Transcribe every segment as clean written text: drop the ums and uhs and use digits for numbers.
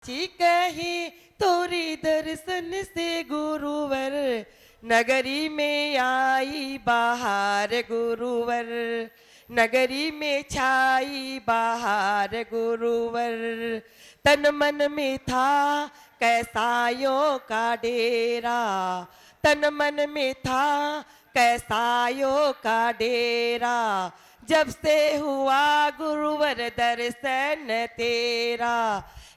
जी कही तोरी दर्शन से गुरुवर, नगरी में आई बाहर गुरुवर, नगरी में छाई बाहर गुरुवर। तन मन में था कैसायों का डेरा, तन मन में था कैसायों का डेरा, जब से हुआ गुरुवर दर्शन तेरा।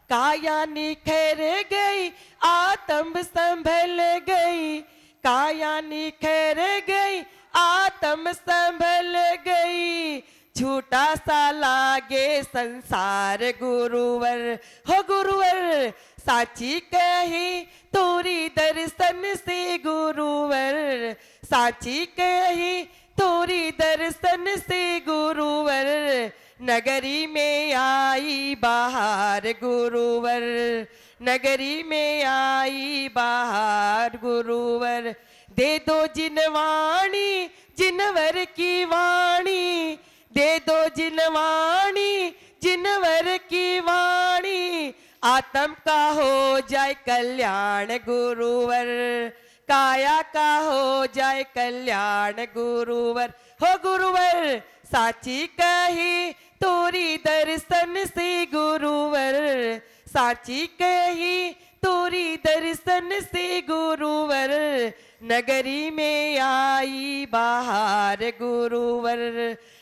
काया निखर गई आत्म संभल गई, काया निखर गई आत्म संभल गई, झूठा सा लागे संसार गुरुवर। हो गुरुवर साची कही तोरी दर्शन से गुरुवर, साची कही तोरी दर्शन से गुरुवर, नगरी में आई बाहर गुरुवर, नगरी में आई बाहर गुरुवर। दे दो जिनवाणी जिनवर की वाणी, दे दो जिनवाणी जिनवर की वाणी, आत्म का हो जाए कल्याण गुरुवर, काया का हो जाए कल्याण गुरुवर। हो गुरुवर साची कही तोरी दर्शन से गुरुवर, साची कही तोरी दर्शन से गुरुवर, नगरी में आई बाहर गुरुवर,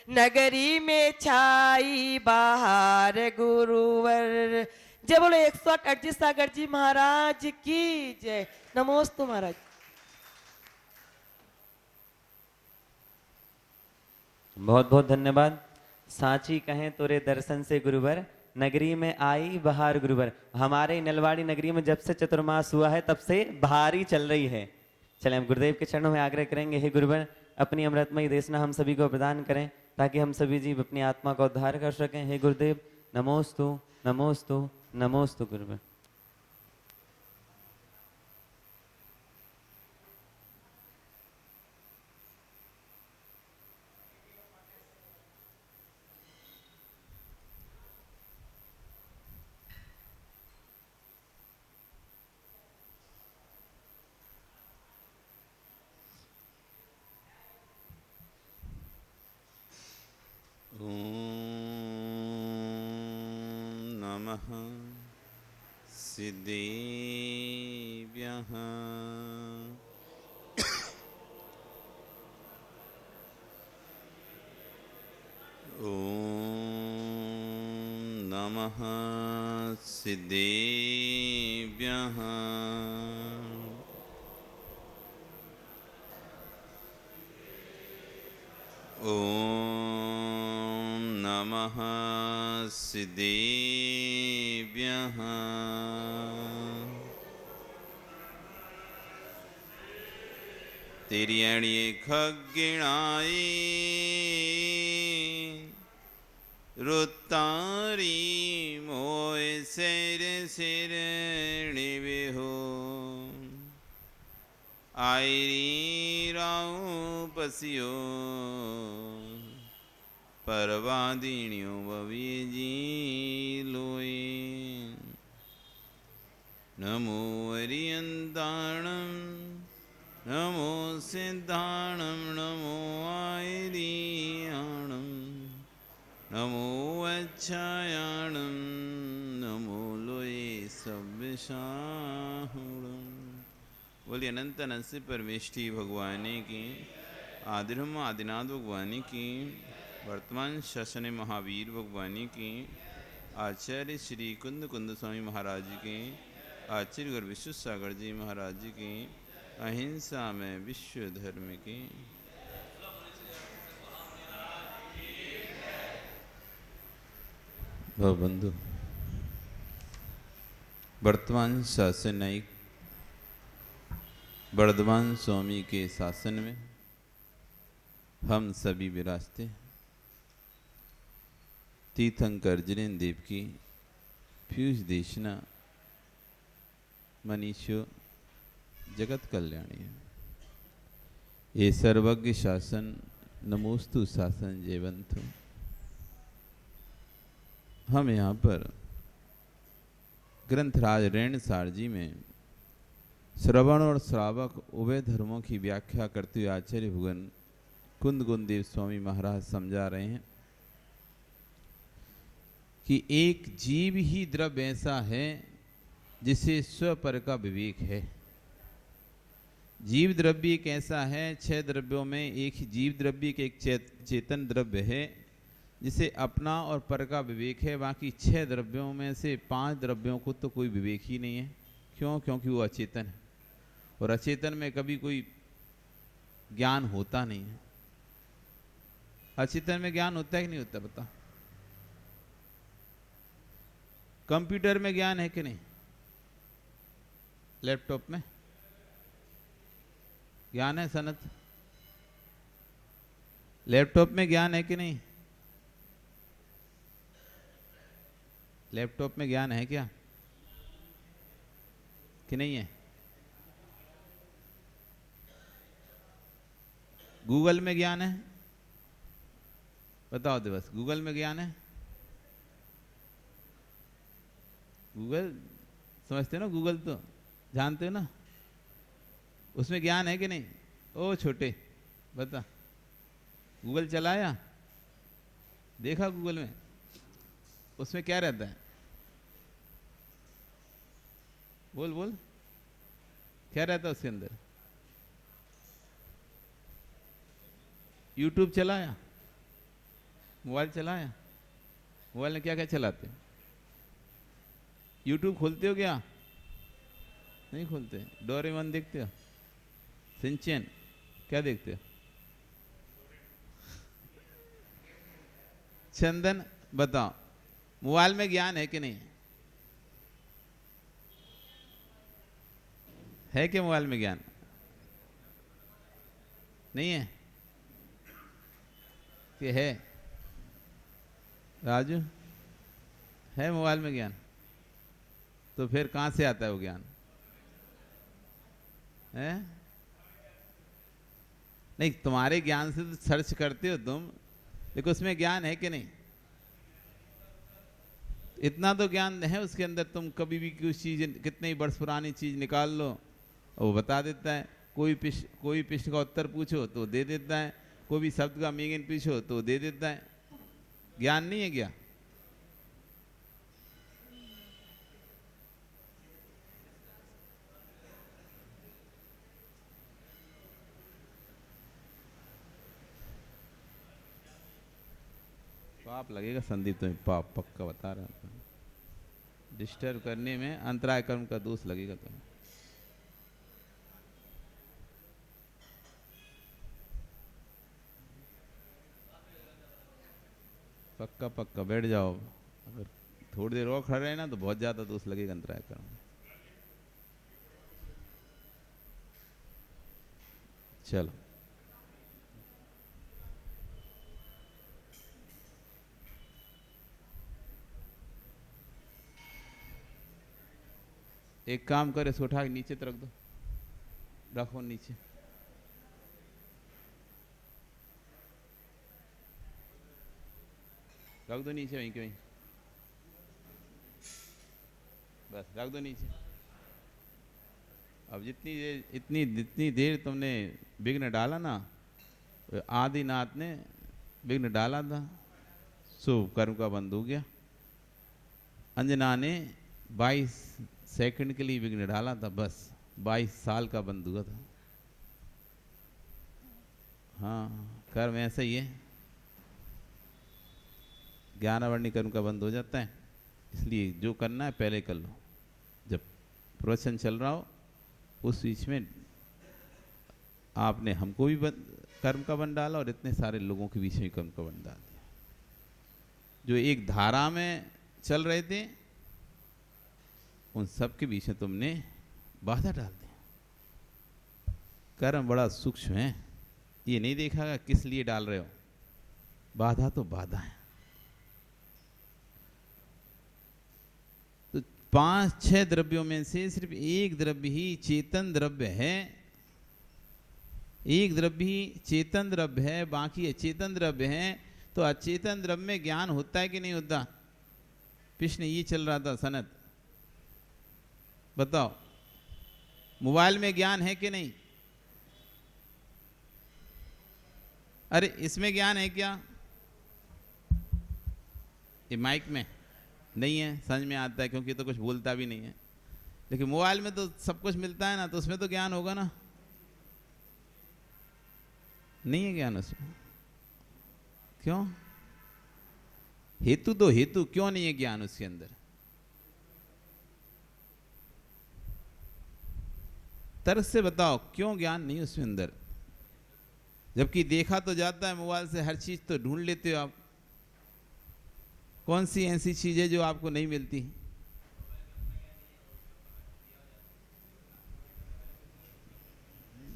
नगरी में छाई बाहर गुरुवर। जय बोलो 108 अटजी सागर जी महाराज की जय। नमोस्तु महाराज। बहुत बहुत धन्यवाद। साची कहें तोरे दर्शन से गुरुवर, नगरी में आई बहार गुरुवर। हमारे नलवाड़ी नगरी में जब से चतुर्मास हुआ है तब से बहार ही चल रही है। चले हम गुरुदेव के चरणों में आग्रह करेंगे, हे गुरुवर अपनी अमृतमयी देशना हम सभी को प्रदान करें ताकि हम सभी जीव अपनी आत्मा का उद्धार कर सकें। हे गुरुदेव नमोस्तु नमोस्तु नमोस्तु गुरुवर। नमः सिद्धेभ्यः। नमः सिद्धेभ्यः। नमः सिद्धेभ्यः। तेरी अड़िए खगिणाई रुतारी मोय सिर सिर निविहो, आयरी राऊ पसियो परवादिन्यो बवीजी लोए। नमो अरियंताणम नमो सिद्धाणम नमो आयरियाणम नमो अच्छायाणम नमो लोए सव्यसाहुणम। बोलिए अनंत अनंत परमेष्टि भगवान की, आदिब्रह्म आदिनाथ भगवान की, वर्तमान शासन महावीर भगवान की, आचार्य श्री कुंद कुंद स्वामी महाराज की, आचार्य गुरु विश्व सागर जी महाराज की, अहिंसा में विश्व धर्म की। बंधु वर्तमान शासन नायक वर्धमान स्वामी के शासन में हम सभी विराजते। तीर्थंकर जिनेन्द्र देव की पीयूष देशना मनीषो जगत कल्याणी है। ये सर्वज्ञ शासन नमोस्तु शासन जयवंतु। हम यहाँ पर ग्रंथराज रेणसार जी में श्रवण और श्रावक उभय धर्मों की व्याख्या करते हुए आचार्य भगवान कुंद देव स्वामी महाराज समझा रहे हैं कि एक जीव ही द्रव्य ऐसा है जिसे स्वपर का विवेक है। जीव द्रव्य एक ऐसा है, 6 द्रव्यों में एक ही जीव द्रव्य के एक चेतन द्रव्य है जिसे अपना और पर का विवेक है। बाकी 6 द्रव्यों में से 5 द्रव्यों को तो कोई विवेक ही नहीं है। क्यों? क्योंकि वो अचेतन है और अचेतन में कभी कोई ज्ञान होता नहीं है। अचेतन में ज्ञान होता है कि नहीं होता? बता। कंप्यूटर में ज्ञान है कि नहीं? लैपटॉप में ज्ञान है सनत? लैपटॉप में ज्ञान है कि नहीं? लैपटॉप में ज्ञान है क्या कि नहीं है? गूगल में ज्ञान है? बताओ दिवस, गूगल में ज्ञान है? गूगल समझते हो ना? गूगल तो जानते हो ना? उसमें ज्ञान है कि नहीं? ओ छोटे बता, गूगल चलाया? देखा गूगल में उसमें क्या रहता है? बोल बोल, क्या रहता है उसके अंदर? यूट्यूब चलाया? मोबाइल चलाया? मोबाइल में क्या क्या चलाते हो? यूट्यूब खोलते हो क्या? नहीं खोलते। डोरेमोन देखते हो? सिंचन क्या देखते हो? चंदन बताओ, मोबाइल में ज्ञान है कि नहीं? है क्या मोबाइल में ज्ञान? नहीं है कि है? राजू, है मोबाइल में ज्ञान? तो फिर कहां से आता है वो ज्ञान? है? नहीं, तुम्हारे ज्ञान से तो सर्च करते हो तुम, लेकिन उसमें ज्ञान है कि नहीं? इतना तो ज्ञान है उसके अंदर, तुम कभी भी कुछ चीज, कितनी वर्ष पुरानी चीज निकाल लो और वो बता देता है। कोई प्रश्न का उत्तर पूछो तो दे देता है, कोई भी शब्द का मीनिंग पूछो तो दे देता है। ज्ञान नहीं है क्या? पाप लगेगा संदीप, तुम्हें पाप पक्का बता रहा हूं। डिस्टर्ब करने में अंतराय कर्म का दोष लगेगा तुम्हें। पक्का पक्का बैठ जाओ। अगर थोड़ी देर और खड़े रहे ना तो बहुत ज्यादा दोष लगेगा अंतराय कर्म। चलो एक काम करे, इसको उठा के नीचे तो रख दो, रखो नीचे। रख दो नीचे, वहीं के वहीं, बस रख दो नीचे। अब जितनी देर तुमने विघ्न डाला ना, आदिनाथ ने विघ्न डाला था, शुभ कर्म का बंद हो गया। अंजना ने 22 सेकंड के लिए विघ्न डाला था, बस 22 साल का बंद हुआ था। हाँ, कर्म ऐसा ही है, ज्ञानावरणी कर्म का बंद हो जाता है। इसलिए जो करना है पहले कर लो। जब प्रवचन चल रहा हो उस बीच में आपने हमको भी कर्म का बंद डाला और इतने सारे लोगों के बीच में कर्म का बंद डाल दिया। जो एक धारा में चल रहे थे उन सब के बीच में तुमने बाधा डाल दी। कर्म बड़ा सूक्ष्म है, ये नहीं देखा किस लिए डाल रहे हो, बाधा तो बाधा है। तो 5-6 द्रव्यों में से सिर्फ एक द्रव्य ही चेतन द्रव्य है, एक द्रव्य ही चेतन द्रव्य है, बाकी अचेतन द्रव्य है। तो अचेतन द्रव्य में ज्ञान होता है कि नहीं होता? प्रश्न ये चल रहा था सनत, बताओ, मोबाइल में ज्ञान है कि नहीं? अरे इसमें ज्ञान है क्या? ये माइक में नहीं है, समझ में आता है क्योंकि तो कुछ बोलता भी नहीं है। लेकिन मोबाइल में तो सब कुछ मिलता है ना, तो उसमें तो ज्ञान होगा ना। नहीं है ज्ञान उसमें, क्यों? हेतु तो हेतु, क्यों नहीं है ज्ञान उसके अंदर? तर्क से बताओ क्यों ज्ञान नहीं उसमें अंदर? जबकि देखा तो जाता है मोबाइल से, हर चीज तो ढूंढ लेते हो आप। कौन सी ऐसी चीज है जो आपको नहीं मिलती?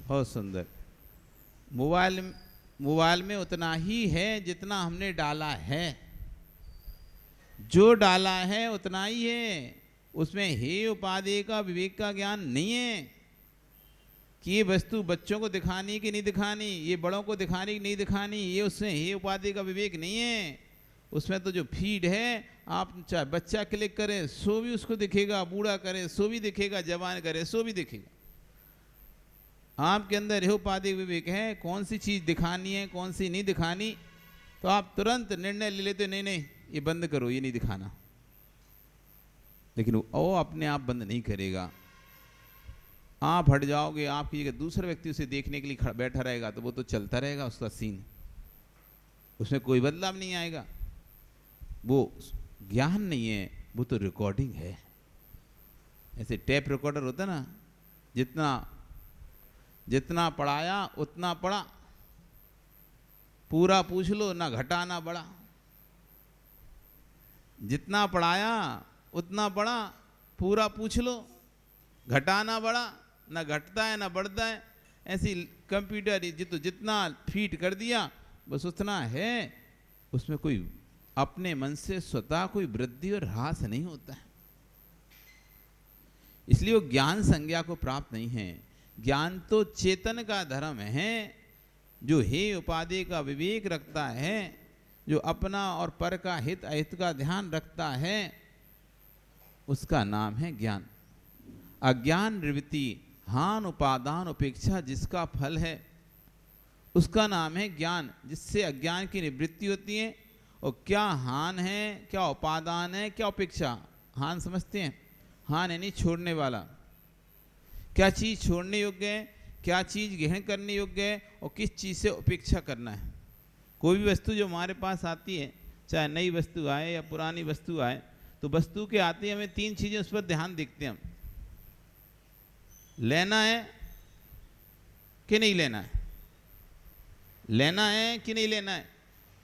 बहुत सुंदर। मोबाइल में उतना ही है जितना हमने डाला है। जो डाला है उतना ही है, उसमें हे उपाधि का विवेक का ज्ञान नहीं है कि ये वस्तु बच्चों को दिखानी कि नहीं दिखानी, ये बड़ों को दिखानी कि नहीं दिखानी, ये उसमें हे उपाधि का विवेक नहीं है। उसमें तो जो फीड है, आप चाहे बच्चा क्लिक करे सो भी उसको दिखेगा, बूढ़ा करे सो भी दिखेगा, जवान करे सो भी दिखेगा। आपके अंदर हे उपाधि विवेक है, कौन सी चीज दिखानी है कौन सी नहीं दिखानी, तो आप तुरंत निर्णय ले लेते, नहीं नहीं ये बंद करो, ये नहीं दिखाना। लेकिन वो अपने आप बंद नहीं करेगा। आप हट जाओगे, आपकी जगह दूसरे व्यक्ति उसे देखने के लिए बैठा रहेगा, तो वो तो चलता रहेगा उसका सीन, उसमें कोई बदलाव नहीं आएगा। वो ज्ञान नहीं है, वो तो रिकॉर्डिंग है। ऐसे टेप रिकॉर्डर होता है ना, जितना पढ़ाया उतना पढ़ा, पूरा पूछ लो, ना घटा ना बढ़ा। जितना पढ़ाया उतना पढ़ा, पूरा पूछ लो, घटा ना बढ़ा, ना घटता है ना बढ़ता है। ऐसी कंप्यूटर जितना फीड कर दिया बस उतना है, उसमें कोई अपने मन से स्वतः कोई वृद्धि और ह्रास नहीं होता है। इसलिए वो ज्ञान संज्ञा को प्राप्त नहीं है। ज्ञान तो चेतन का धर्म है, जो हे उपाधि का विवेक रखता है, जो अपना और पर का हित अहित का ध्यान रखता है, उसका नाम है ज्ञान। अज्ञान निवृत्ति हान उपादान उपेक्षा जिसका फल है, उसका नाम है ज्ञान, जिससे अज्ञान की निवृत्ति होती है। और क्या हान है, क्या उपादान है, क्या उपेक्षा? हान समझते हैं? हान यानी छोड़ने वाला। क्या चीज छोड़ने योग्य है, क्या चीज ग्रहण करने योग्य है, और किस चीज से उपेक्षा करना है। कोई भी वस्तु जो हमारे पास आती है, चाहे नई वस्तु आए या पुरानी वस्तु आए, तो वस्तु के आते ही हमें तीन चीजें उस पर ध्यान देखते हैं हम। लेना है कि नहीं लेना है, लेना है कि नहीं लेना है,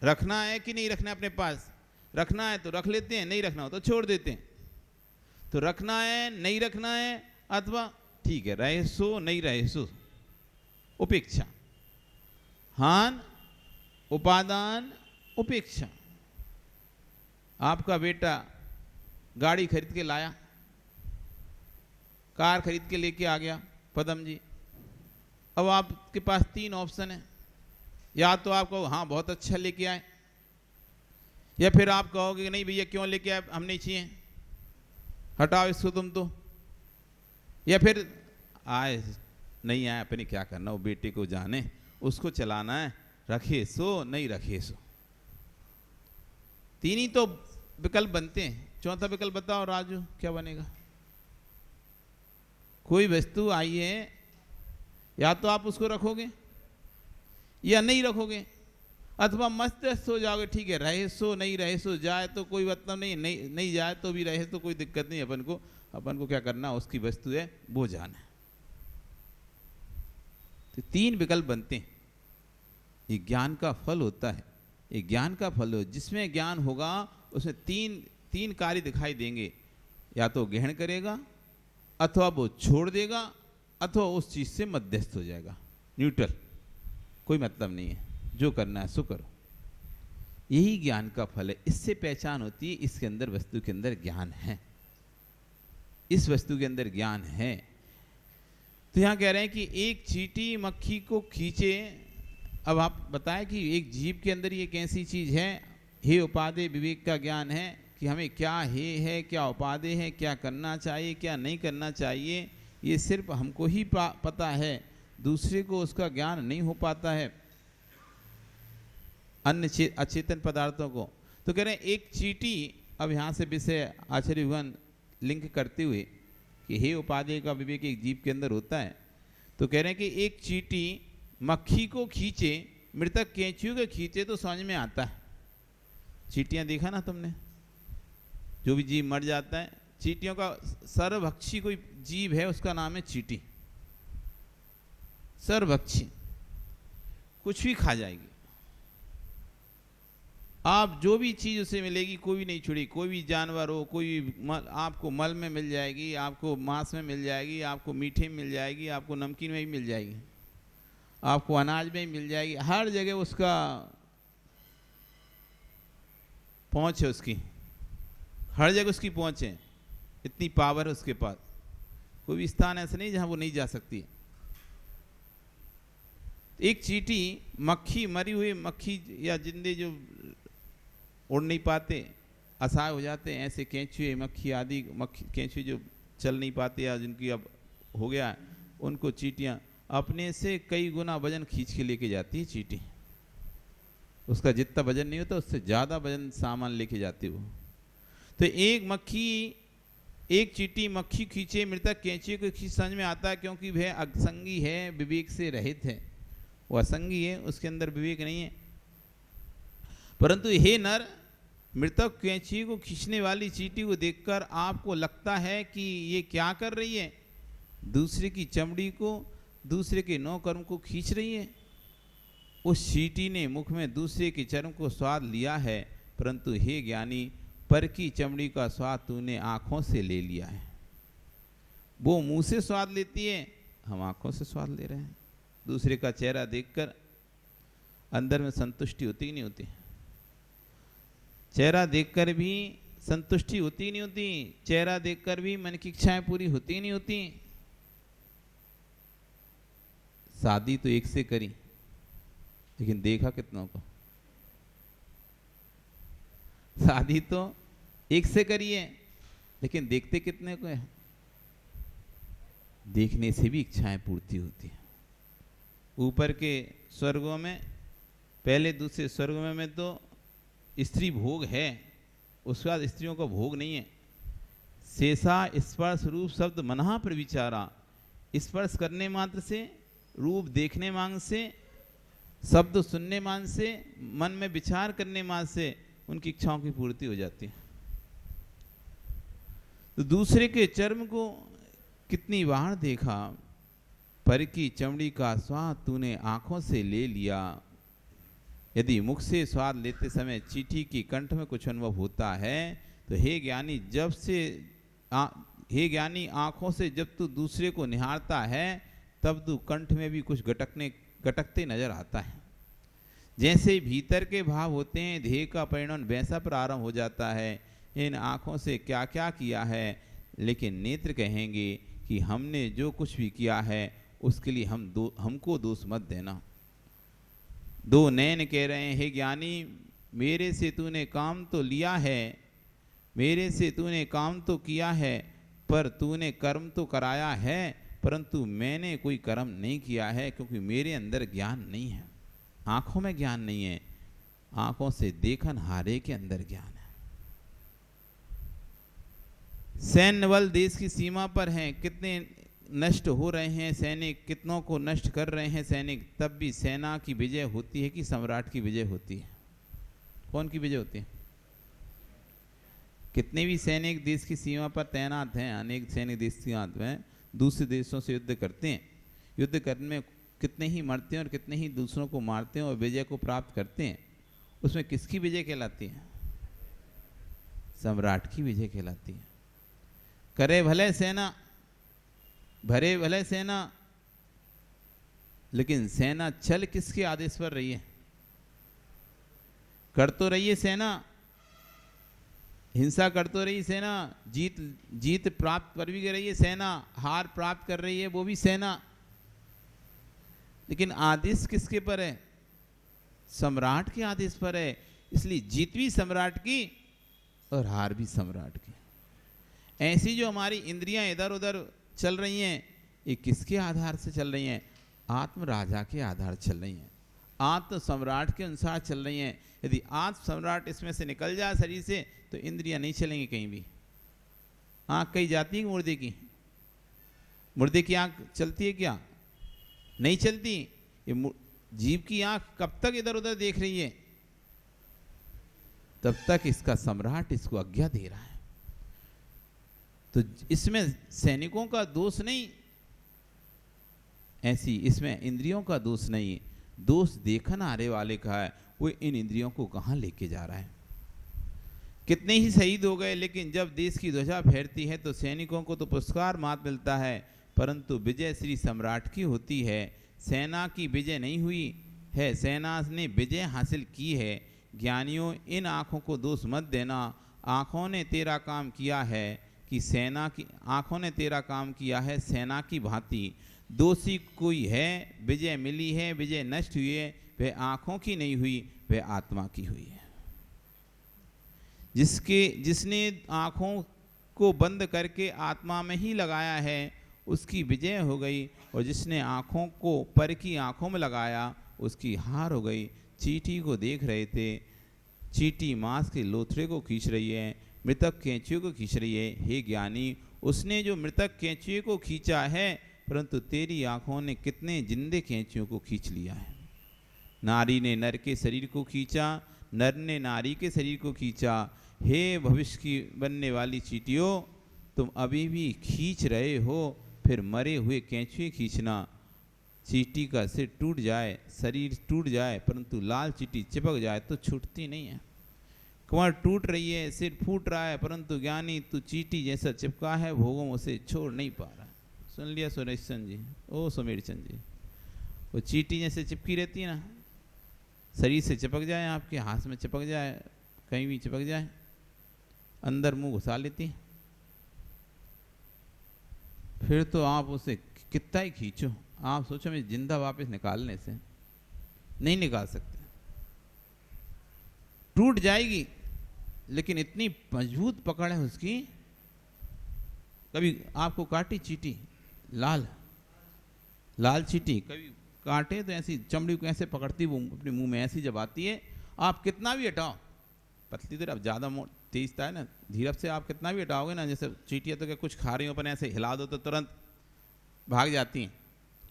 रखना है कि नहीं रखना है अपने पास। रखना है तो रख लेते हैं, नहीं रखना हो तो छोड़ देते हैं। तो रखना है नहीं रखना है, अथवा ठीक है रहे सो नहीं रहे सो, उपेक्षा। हान उपादान उपेक्षा। आपका बेटा गाड़ी खरीद के लाया, कार खरीद के लेके आ गया पदम जी। अब आपके पास तीन ऑप्शन है, या तो आप कहो हाँ बहुत अच्छा लेके आए, या फिर आप कहोगे नहीं भैया क्यों लेके आए, हम नहीं चाहिए, हटाओ इसको तुम तो। या फिर आए नहीं आए अपने क्या करना, वो बेटे को जाने, उसको चलाना है, रखे सो नहीं रखे सो। तीन ही तो विकल्प बनते हैं। चौथा विकल्प बताओ राजू, क्या बनेगा? कोई वस्तु आई है, या तो आप उसको रखोगे या नहीं रखोगे, अथवा मस्त हो जाओगे, ठीक है रहे सो नहीं रहे सो, जाए तो कोई मतलब नहीं, नहीं जाए तो भी रहे तो कोई दिक्कत नहीं। अपन को क्या करना, उसकी वस्तु है वो जाना है। तो तीन विकल्प बनते हैं। ये ज्ञान का फल होता है, ये ज्ञान का फल हो, जिसमें ज्ञान होगा उसमें तीन कार्य दिखाई देंगे। या तो ग्रहण करेगा, अथवा वो छोड़ देगा, अथवा उस चीज से मध्यस्थ हो जाएगा, न्यूट्रल, कोई मतलब नहीं है, जो करना है सो करो। यही ज्ञान का फल है। इससे पहचान होती है इसके अंदर वस्तु के अंदर ज्ञान है, इस वस्तु के अंदर ज्ञान है। तो यहां कह रहे हैं कि एक चींटी मक्खी को खींचे। अब आप बताएं कि एक जीव के अंदर ये कैसी चीज है, हे उपाधि विवेक का ज्ञान है कि हमें क्या है, क्या उपादेय है, क्या करना चाहिए, क्या नहीं करना चाहिए, ये सिर्फ हमको ही पता है, दूसरे को उसका ज्ञान नहीं हो पाता है अन्य अचेतन पदार्थों को। तो कह रहे हैं एक चींटी, अब यहाँ से विषय आचार्य भगवान लिंक करते हुए कि हे उपादेय का विवेक एक जीव के अंदर होता है, तो कह रहे हैं कि एक चींटी मक्खी को खींचे, मृतक केंचुए को खींचे तो समझ में आता है। चींटियां देखा ना तुमने, जो भी जीव मर जाता है, चींटियों का सर्वभक्षी कोई जीव है उसका नाम है चींटी। सर्वभक्षी, कुछ भी खा जाएगी। आप जो भी चीज उसे मिलेगी कोई भी नहीं छोड़ी, कोई भी जानवर हो, कोई भी आपको मल में मिल जाएगी, आपको मांस में मिल जाएगी, आपको मीठे में मिल जाएगी, आपको नमकीन में भी मिल जाएगी, आपको अनाज में भी मिल जाएगी। हर जगह उसका पहुंच है, उसकी हर जगह उसकी पहुंच है, इतनी पावर है उसके पास। कोई भी स्थान ऐसा नहीं जहां वो नहीं जा सकती। एक चींटी मक्खी, मरी हुई मक्खी या जिंदे जो उड़ नहीं पाते, असहाय हो जाते हैं, ऐसे केंचुए, मक्खी आदि, मक्खी केंचुए जो चल नहीं पाते या जिनकी अब हो गया, उनको चींटियां अपने से कई गुना वजन खींच के लेके जाती है। चींटी उसका जितना वजन नहीं होता उससे ज़्यादा वजन सामान लेके जाती वो। तो एक चींटी मक्खी खींचे, मृतक केंचुए को खींच, समझ में आता है क्योंकि वह असंगी है, विवेक से रहित है। वो असंगी है, उसके अंदर विवेक नहीं है। परंतु हे नर, मृतक केंचुए को खींचने वाली चींटी को देखकर आपको लगता है कि ये क्या कर रही है, दूसरे की चमड़ी को, दूसरे के नौ कर्म को खींच रही है। उस चींटी ने मुख में दूसरे के चर्म को स्वाद लिया है, परंतु हे ज्ञानी, पर की चमड़ी का स्वाद तूने आंखों से ले लिया है। वो मुंह से स्वाद लेती है, हम आंखों से स्वाद ले रहे हैं। दूसरे का चेहरा देखकर अंदर में संतुष्टि होती ही नहीं होती। चेहरा देखकर भी संतुष्टि होती ही नहीं होती, चेहरा देखकर भी मन की इच्छाएं पूरी होती ही नहीं होती। शादी तो एक से करी, लेकिन देखा कितनों को। शादी तो एक से करी है, लेकिन देखते कितने को है। देखने से भी इच्छाएं पूर्ति होती है। ऊपर के स्वर्गों में, पहले दूसरे स्वर्गों में तो स्त्री भोग है, उसके बाद स्त्रियों का भोग नहीं है। शेषा स्पर्श रूप शब्द मनहा पर विचारा, स्पर्श करने मात्र से, रूप देखने मांग से, शब्द सुनने मान से, मन में विचार करने मान से उनकी इच्छाओं की पूर्ति हो जाती है। तो दूसरे के चर्म को कितनी बार देखा, पर की चमड़ी का स्वाद तूने आंखों से ले लिया। यदि मुख से स्वाद लेते समय चींटी की कंठ में कुछ अनुभव होता है, तो हे ज्ञानी आंखों से जब तू दूसरे को निहारता है, तब तू कंठ में भी कुछ गटकते नजर आता है। जैसे भीतर के भाव होते हैं, ध्येय का परिणाम वैसा प्रारंभ हो जाता है। इन आंखों से क्या क्या किया है, लेकिन नेत्र कहेंगे कि हमने जो कुछ भी किया है उसके लिए हमको दोष मत देना। दो नैन कह रहे हैं, हे ज्ञानी, मेरे से तूने काम तो लिया है, मेरे से तूने काम तो किया है, पर तूने कर्म तो कराया है, परंतु मैंने कोई कर्म नहीं किया है, क्योंकि मेरे अंदर ज्ञान नहीं है। आंखों में ज्ञान नहीं है, आंखों से देखन हारे के अंदर ज्ञान है। सैन्य बल देश की सीमा पर हैं, कितने नष्ट हो रहे हैं सैनिक, कितनों को नष्ट कर रहे हैं सैनिक, तब भी सेना की विजय होती है कि सम्राट की विजय होती है? कौन की विजय होती है? कितने भी सैनिक देश की सीमा पर तैनात हैं, अनेक सैनिक देश की तैनात हैं, दूसरे देशों से युद्ध करते हैं। युद्ध करने में कितने ही मरते हैं और कितने ही दूसरों को मारते हैं और विजय को प्राप्त करते हैं। उसमें किसकी विजय कहलाती है? सम्राट की विजय कहलाती है। करे भले सेना, भरे भले सेना, लेकिन सेना चल किसके आदेश पर रही है? कर तो रही है सेना, हिंसा कर तो रही सेना, जीत प्राप्त कर भी रही है सेना, हार प्राप्त कर रही है वो भी सेना, लेकिन आदेश किसके पर है? सम्राट के आदेश पर है। इसलिए जीत भी सम्राट की और हार भी सम्राट की। ऐसी जो हमारी इंद्रियां इधर उधर चल रही हैं, ये किसके आधार से चल रही हैं? आत्म राजा के आधार चल रही हैं, आत्म सम्राट के अनुसार चल रही हैं। यदि आत्म सम्राट इसमें से निकल जाए शरीर से तो इंद्रियां नहीं चलेंगी कहीं भी। आँख कहीं जाती है मुर्दे की? मुर्दे की आँख चलती है क्या? नहीं चलती। ये जीव की आँख कब तक इधर उधर देख रही है? तब तक इसका सम्राट इसको आज्ञा दे रहा है। तो इसमें सैनिकों का दोष नहीं, ऐसी इसमें इंद्रियों का दोष नहीं, दोष देखन आने वाले का है। वो इन इंद्रियों को कहाँ लेके जा रहा है। कितने ही शहीद हो गए, लेकिन जब देश की ध्वजा फहरती है तो सैनिकों को तो पुरस्कार मात मिलता है, परंतु विजय श्री सम्राट की होती है। सेना की विजय नहीं हुई है, सेना ने विजय हासिल की है। ज्ञानियों, इन आँखों को दोष मत देना। आँखों ने तेरा काम किया है कि सेना की, आँखों ने तेरा काम किया है सेना की भांति। दोषी कोई है, विजय मिली है, विजय नष्ट हुई है, वह आँखों की नहीं हुई, वह आत्मा की हुई है। जिसने आँखों को बंद करके आत्मा में ही लगाया है, उसकी विजय हो गई, और जिसने आँखों को पर की आँखों में लगाया, उसकी हार हो गई। चींटी को देख रहे थे, चींटी मांस के लोथड़े को खींच रही है, मृतक कैंचियों को खींच रही है। हे ज्ञानी, उसने जो मृतक कैंचियों को खींचा है, परंतु तेरी आँखों ने कितने जिंदे कैंचियों को खींच लिया है। नारी ने नर के शरीर को खींचा, नर ने नारी के शरीर को खींचा। हे भविष्य की बनने वाली चींटियों, तुम अभी भी खींच रहे हो, फिर मरे हुए कैंचुए खींचना। चींटी का सिर टूट जाए, शरीर टूट जाए, परंतु लाल चींटी चिपक जाए तो छूटती नहीं है। कमर टूट रही है, सिर फूट रहा है, परंतु ज्ञानी तू चींटी जैसा चिपका है, भोगों उसे छोड़ नहीं पा रहा। सुन लिया सुरेश चंद जी, ओ सुमेर चंद जी, वो चींटी जैसे चिपकी रहती है ना, शरीर से चिपक जाए, आपके हाथ में चिपक जाए, कहीं भी चिपक जाए, अंदर मुंह घुसा लेती है, फिर तो आप उसे कितना ही खींचो, आप सोचो मैं जिंदा वापस निकालने से नहीं निकाल सकते, टूट जाएगी। लेकिन इतनी मजबूत पकड़ है उसकी। कभी आपको काटी चींटी, लाल चींटी कभी काटे तो ऐसी चमड़ी को ऐसे पकड़ती, वो अपने मुंह में ऐसी जब आती है, आप कितना भी हटाओ, पतली तो अब ज़्यादा तेज है ना, धीरज से आप कितना भी हटाओगे ना, जैसे चींटियाँ तो क्या कुछ खा रही हो, पर ऐसे हिला दो तो तुरंत भाग जाती हैं,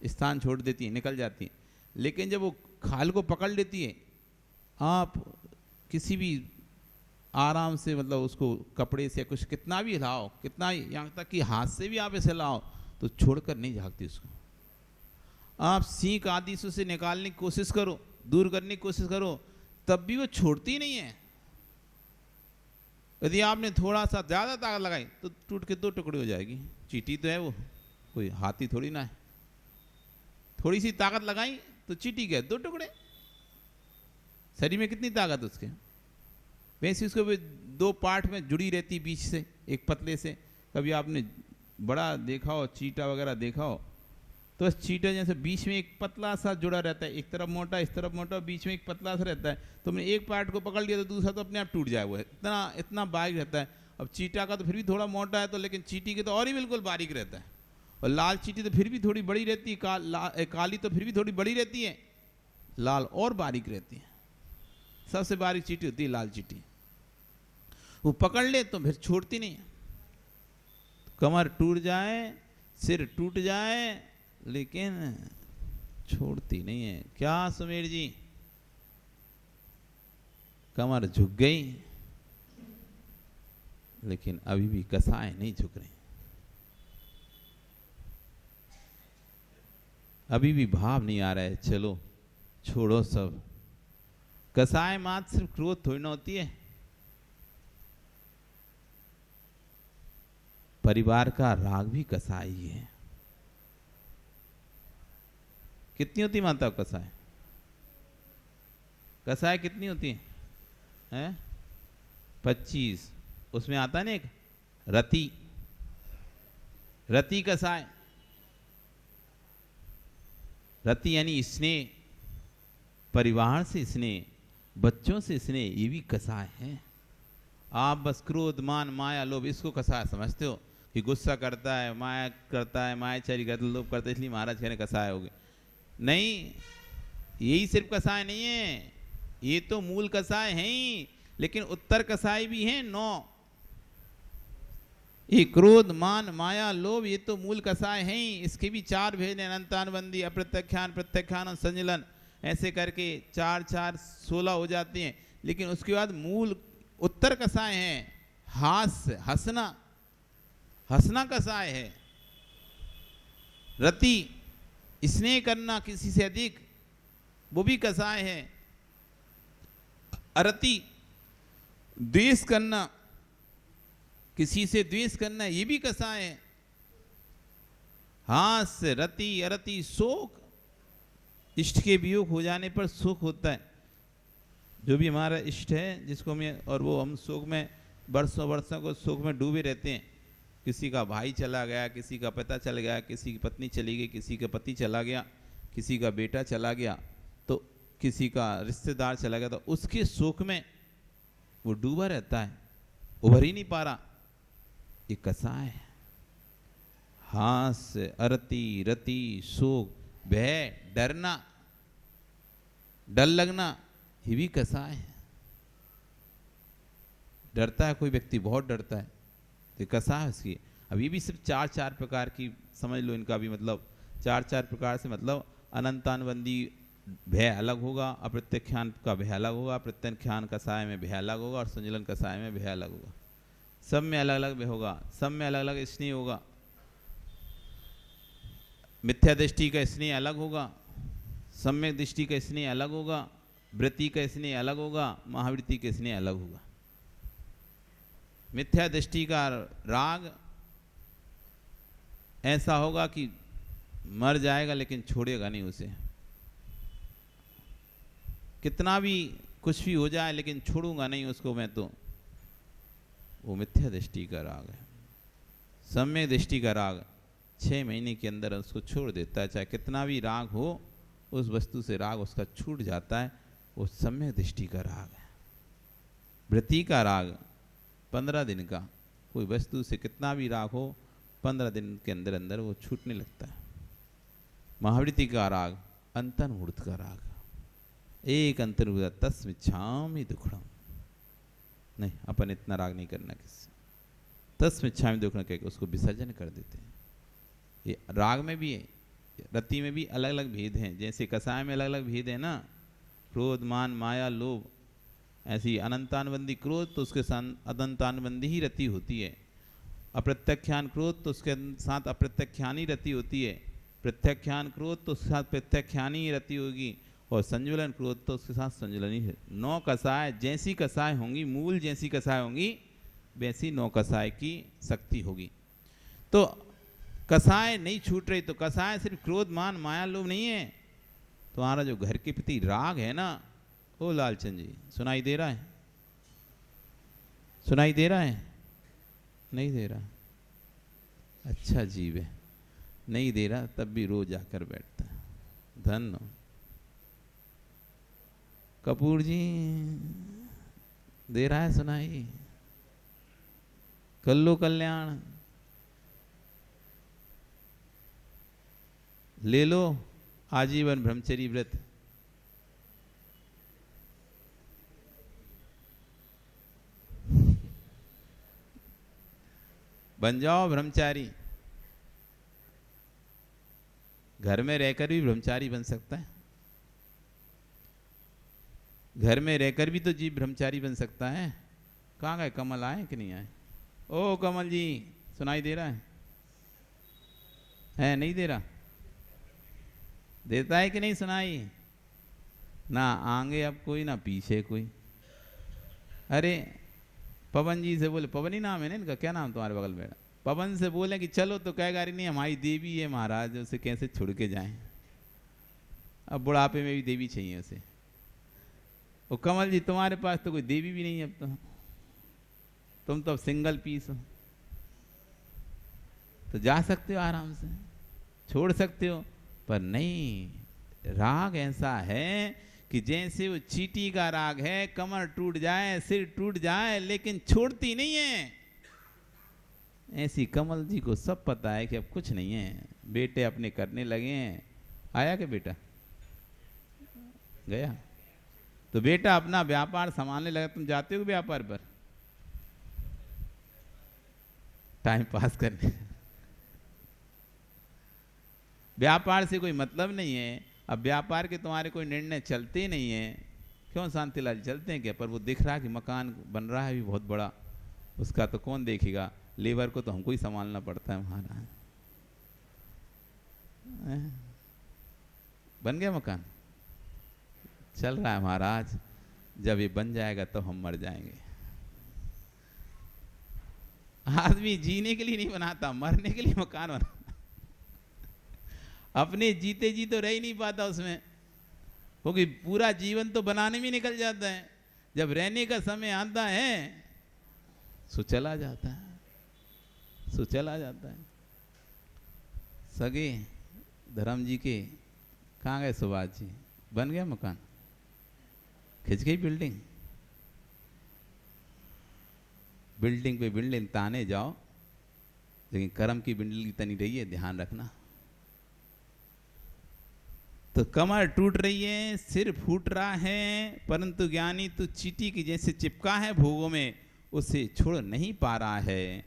स्थान छोड़ देती हैं, निकल जाती हैं। लेकिन जब वो खाल को पकड़ लेती है, आप किसी भी आराम से, मतलब उसको कपड़े से कुछ कितना भी हिलाओ, कितना यहाँ तक कि हाथ से भी आप इसे हिलाओ, तो छोड़कर नहीं भागती उसको। आप सीख आदि से निकालने की कोशिश करो, दूर करने की कोशिश करो, तब भी वो छोड़ती नहीं है। यदि आपने थोड़ा सा ज़्यादा ताकत लगाई तो टूट के 2 टुकड़े हो जाएगी। चींटी तो है, वो कोई हाथी थोड़ी ना है। थोड़ी सी ताकत लगाई तो चींटी के 2 टुकड़े। शरीर में कितनी ताकत उसके, वैसे उसको भी 2 पार्ट में जुड़ी रहती बीच से, एक पतले से। कभी आपने बड़ा देखा हो, चीटा वगैरह देखा हो, तो बस चीटा जैसे बीच में एक पतला सा जुड़ा रहता है, एक तरफ मोटा, इस तरफ मोटा, बीच में एक पतला सा रहता है। तो हमने एक पार्ट को पकड़ लिया तो दूसरा तो अपने आप टूट जाए, वो है इतना बारीक रहता है। अब चीटा का तो फिर भी थोड़ा मोटा है, तो लेकिन चींटी के तो और ही बिल्कुल बारीक रहता है। और लाल चींटी तो फिर भी थोड़ी बड़ी रहती है, काली तो फिर भी थोड़ी बड़ी रहती है, लाल और बारीक रहती है। सबसे बारीक चींटी होती है लाल चींटी। वो पकड़ ले तो फिर छोड़ती नहीं है। कमर टूट जाए, सिर टूट जाए, लेकिन छोड़ती नहीं है। क्या सुमेर जी, कमर झुक गई, लेकिन अभी भी कसाएं नहीं झुक रही, अभी भी भाव नहीं आ रहा है, चलो छोड़ो सब। कसाय मात्र सिर्फ क्रोध थोड़ी ना होती है, परिवार का राग भी कसाय ही है। कितनी होती माता कसाय? कसाय कितनी होती है? 25। उसमें आता है ना एक रति, रति कसाय। रति यानी स्नेह, परिवार से स्नेह, बच्चों से स्नेह, ये भी कसाय है। आप बस क्रोध मान माया लोभ इसको कसाय समझते हो कि गुस्सा करता है, माया करता है, मायाचारी करता है, लोभ करता है, इसलिए महाराज कह रहे कसाय हो गए। नहीं, यही सिर्फ कसाय नहीं है, ये तो मूल कसाय हैं ही, लेकिन उत्तर कसाय भी हैं 9। ये क्रोध मान माया लोभ ये तो मूल कसाय हैं ही, इसके भी 4 भेद हैं, अनंतानुबंधी, अप्रत्यख्यान, प्रत्यख्यान और संजलन, ऐसे करके 4 4 16 हो जाते हैं। लेकिन उसके बाद मूल उत्तर कसाय हैं, हास्य हंसना, हंसना कसाय है, रति स्नेह करना किसी से अधिक वो भी कसाय है, अरति द्वेष करना, किसी से द्वेष करना ये भी कसाय है, हास्य रति अरति शोक, इष्ट के वियोग हो जाने पर शोक होता है। जो भी हमारा इष्ट है जिसको मैं और वो हम शोक में वर्षों वर्षों को शोक में डूबे रहते हैं। किसी का भाई चला गया, किसी का पिता चला गया, किसी की पत्नी चली गई, किसी का पति चला गया, किसी का बेटा चला गया, तो किसी का रिश्तेदार चला गया, तो उसके शोक में वो डूबा रहता है, उभर ही नहीं पा रहा। ये कसाय है। हास्य अरति रति शोक भय डरना, डर लगना ये भी कसाय है। डरता है कोई व्यक्ति, बहुत डरता है, तो कसाय है उसकी। अब ये भी सिर्फ 4 4 प्रकार की समझ लो, इनका भी मतलब 4 4 प्रकार से मतलब अनंतानुबंधी भय अलग होगा, अप्रत्यख्यान का भय अलग होगा, प्रत्यख्यान कसाय में भय अलग होगा और संजलन कसाय में भय अलग होगा। सब में अलग अलग भय होगा, सब में अलग अलग स्नेह होगा। मिथ्या दृष्टि का स्नेह अलग होगा, सम्यक दृष्टि का स्नेह अलग होगा, वृत्ति का स्नेह अलग होगा, महावृत्ति का स्नेह अलग होगा। मिथ्या दृष्टि का राग ऐसा होगा कि मर जाएगा लेकिन छोड़ेगा नहीं उसे, कितना भी कुछ भी हो जाए लेकिन छोड़ूंगा नहीं उसको मैं, तो वो मिथ्या दृष्टि का राग है। सम्यक दृष्टि का राग 6 महीने के अंदर उसको छोड़ देता है, चाहे कितना भी राग हो उस वस्तु से राग उसका छूट जाता है, वो सम्यक दृष्टि का राग है। वृत्ति का राग 15 दिन का, कोई वस्तु से कितना भी राग हो 15 दिन के अंदर अंदर वो छूटने लगता है। महावृत्ति का राग अंतर्मुहूर्त का राग, एक अंतर्मुहूर्त तस्मिच्छामि दुखड़म, नहीं अपन इतना राग नहीं करना किससे, तस्मिच्छामि दुखड़म कह के उसको विसर्जन कर देते हैं। ये राग में भी है, रति में भी अलग अलग भेद हैं। जैसे कसाय में अलग अलग भेद है ना, क्रोध मान माया लोभ, ऐसी अनंतानुबंधी क्रोध तो उसके साथ अनंतानुबंधी ही रति होती है। अप्रत्यख्यान क्रोध तो उसके साथ अप्रत्यख्यानी रति होती है। प्रत्यख्यान क्रोध तो उसके साथ प्रत्यख्यानी रति होगी, और संजुलन क्रोध तो उसके साथ संजुलन ही है। 9 कसाय जैसी कसाय होंगी, मूल जैसी कसाय होंगी, वैसी 9 कसाय की शक्ति होगी। तो कसाय नहीं छूट रही, तो कसाय सिर्फ क्रोध मान माया लोभ नहीं है, तुम्हारा जो घर के प्रति राग है ना, ओ लालचंद जी सुनाई दे रहा है? सुनाई दे रहा है? नहीं दे रहा? अच्छा जीव है, नहीं दे रहा तब भी रोज आकर बैठता है। धन्य कपूर जी, दे रहा है सुनाई? कर लो कल्याण, ले लो आजीवन ब्रह्मचर्य व्रत। बन जाओ ब्रह्मचारी। घर में रहकर भी ब्रह्मचारी बन सकता है, घर में रहकर भी तो जीव ब्रह्मचारी बन सकता है। कहाँ गए कमल, आए कि नहीं आए? ओ कमल जी सुनाई दे रहा है नहीं दे रहा? देता है कि नहीं सुनाई? ना आगे अब कोई ना पीछे कोई। अरे पवन जी से बोले, पवन ही नाम है ना इनका, क्या नाम तुम्हारे बगल में? पवन से बोले कि चलो, तो कहेगा अरे नहीं हमारी देवी है महाराज, उसे कैसे छोड़ के जाएं, अब बुढ़ापे में भी देवी चाहिए उसे। और कमल जी तुम्हारे पास तो कोई देवी भी नहीं है, अब तो तुम तो अब सिंगल पीस हो, तो जा सकते हो आराम से, छोड़ सकते हो। पर नहीं, राग ऐसा है कि जैसे वो चींटी का राग है, कमर टूट जाए, सिर टूट जाए, लेकिन छोड़ती नहीं है। ऐसी कमल जी को सब पता है कि अब कुछ नहीं है, बेटे अपने करने लगे हैं। आया क्या बेटा? गया? तो बेटा अपना व्यापार संभालने लगा। तुम जाते हो व्यापार पर टाइम पास करने? व्यापार से कोई मतलब नहीं है। अब व्यापार के तुम्हारे कोई निर्णय चलते नहीं है। क्यों शांतिलाल चलते हैं क्या? पर वो दिख रहा है कि मकान बन रहा है भी बहुत बड़ा, उसका तो कौन देखेगा? लेबर को तो हमको ही संभालना पड़ता है। हमारा बन गया मकान, चल रहा है महाराज। जब ये बन जाएगा तो हम मर जाएंगे। आदमी जीने के लिए नहीं बनाता, मरने के लिए मकान बना। अपने जीते जी तो रह ही नहीं पाता उसमें, क्योंकि पूरा जीवन तो बनाने में निकल जाता है। जब रहने का समय आता है सो चला जाता है, सो चला जाता है। सगे धर्म जी के कहाँ गए सुभाष जी? बन गया मकान, खिंच गई बिल्डिंग। बिल्डिंग पे बिल्डिंग ताने जाओ, लेकिन कर्म की बिल्डिंग तनी रही है, ध्यान रखना। तो कमर टूट रही है, सिर फूट रहा है, परंतु ज्ञानी तो चींटी की जैसे चिपका है भोगों में, उसे छोड़ नहीं पा रहा है।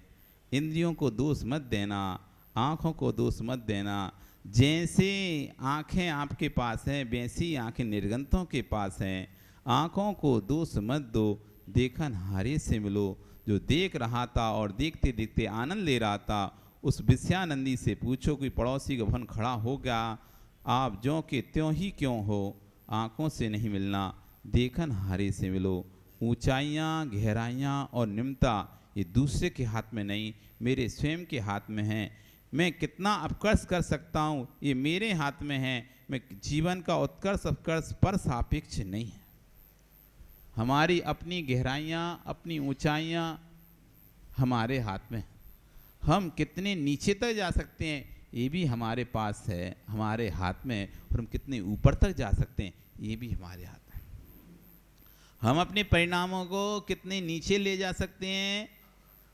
इंद्रियों को दोष मत देना, आँखों को दोष मत देना। जैसे आँखें आपके पास हैं, वैसी आँखें निर्गंतों के पास हैं। आँखों को दोष मत दो, देखनहारे से मिलो। जो देख रहा था और देखते देखते आनंद ले रहा था, उस विषयानंदी से पूछो कि पड़ोसी का भवन खड़ा हो गया, आप ज्यों के त्यों ही क्यों हो। आँखों से नहीं मिलना, देखनहारे से मिलो। ऊंचाइयाँ, गहराइयाँ और निम्नता ये दूसरे के हाथ में नहीं, मेरे स्वयं के हाथ में है। मैं कितना उत्कर्ष कर सकता हूँ ये मेरे हाथ में है। मैं जीवन का उत्कर्ष अपकर्ष पर सापेक्ष नहीं है। हमारी अपनी गहराइयाँ, अपनी ऊंचाइयाँ हमारे हाथ में। हम कितने नीचे तक जा सकते हैं ये भी हमारे पास है, हमारे हाथ में। और हम कितने ऊपर तक जा सकते हैं ये भी हमारे हाथ में। हम अपने परिणामों को कितने नीचे ले जा सकते हैं,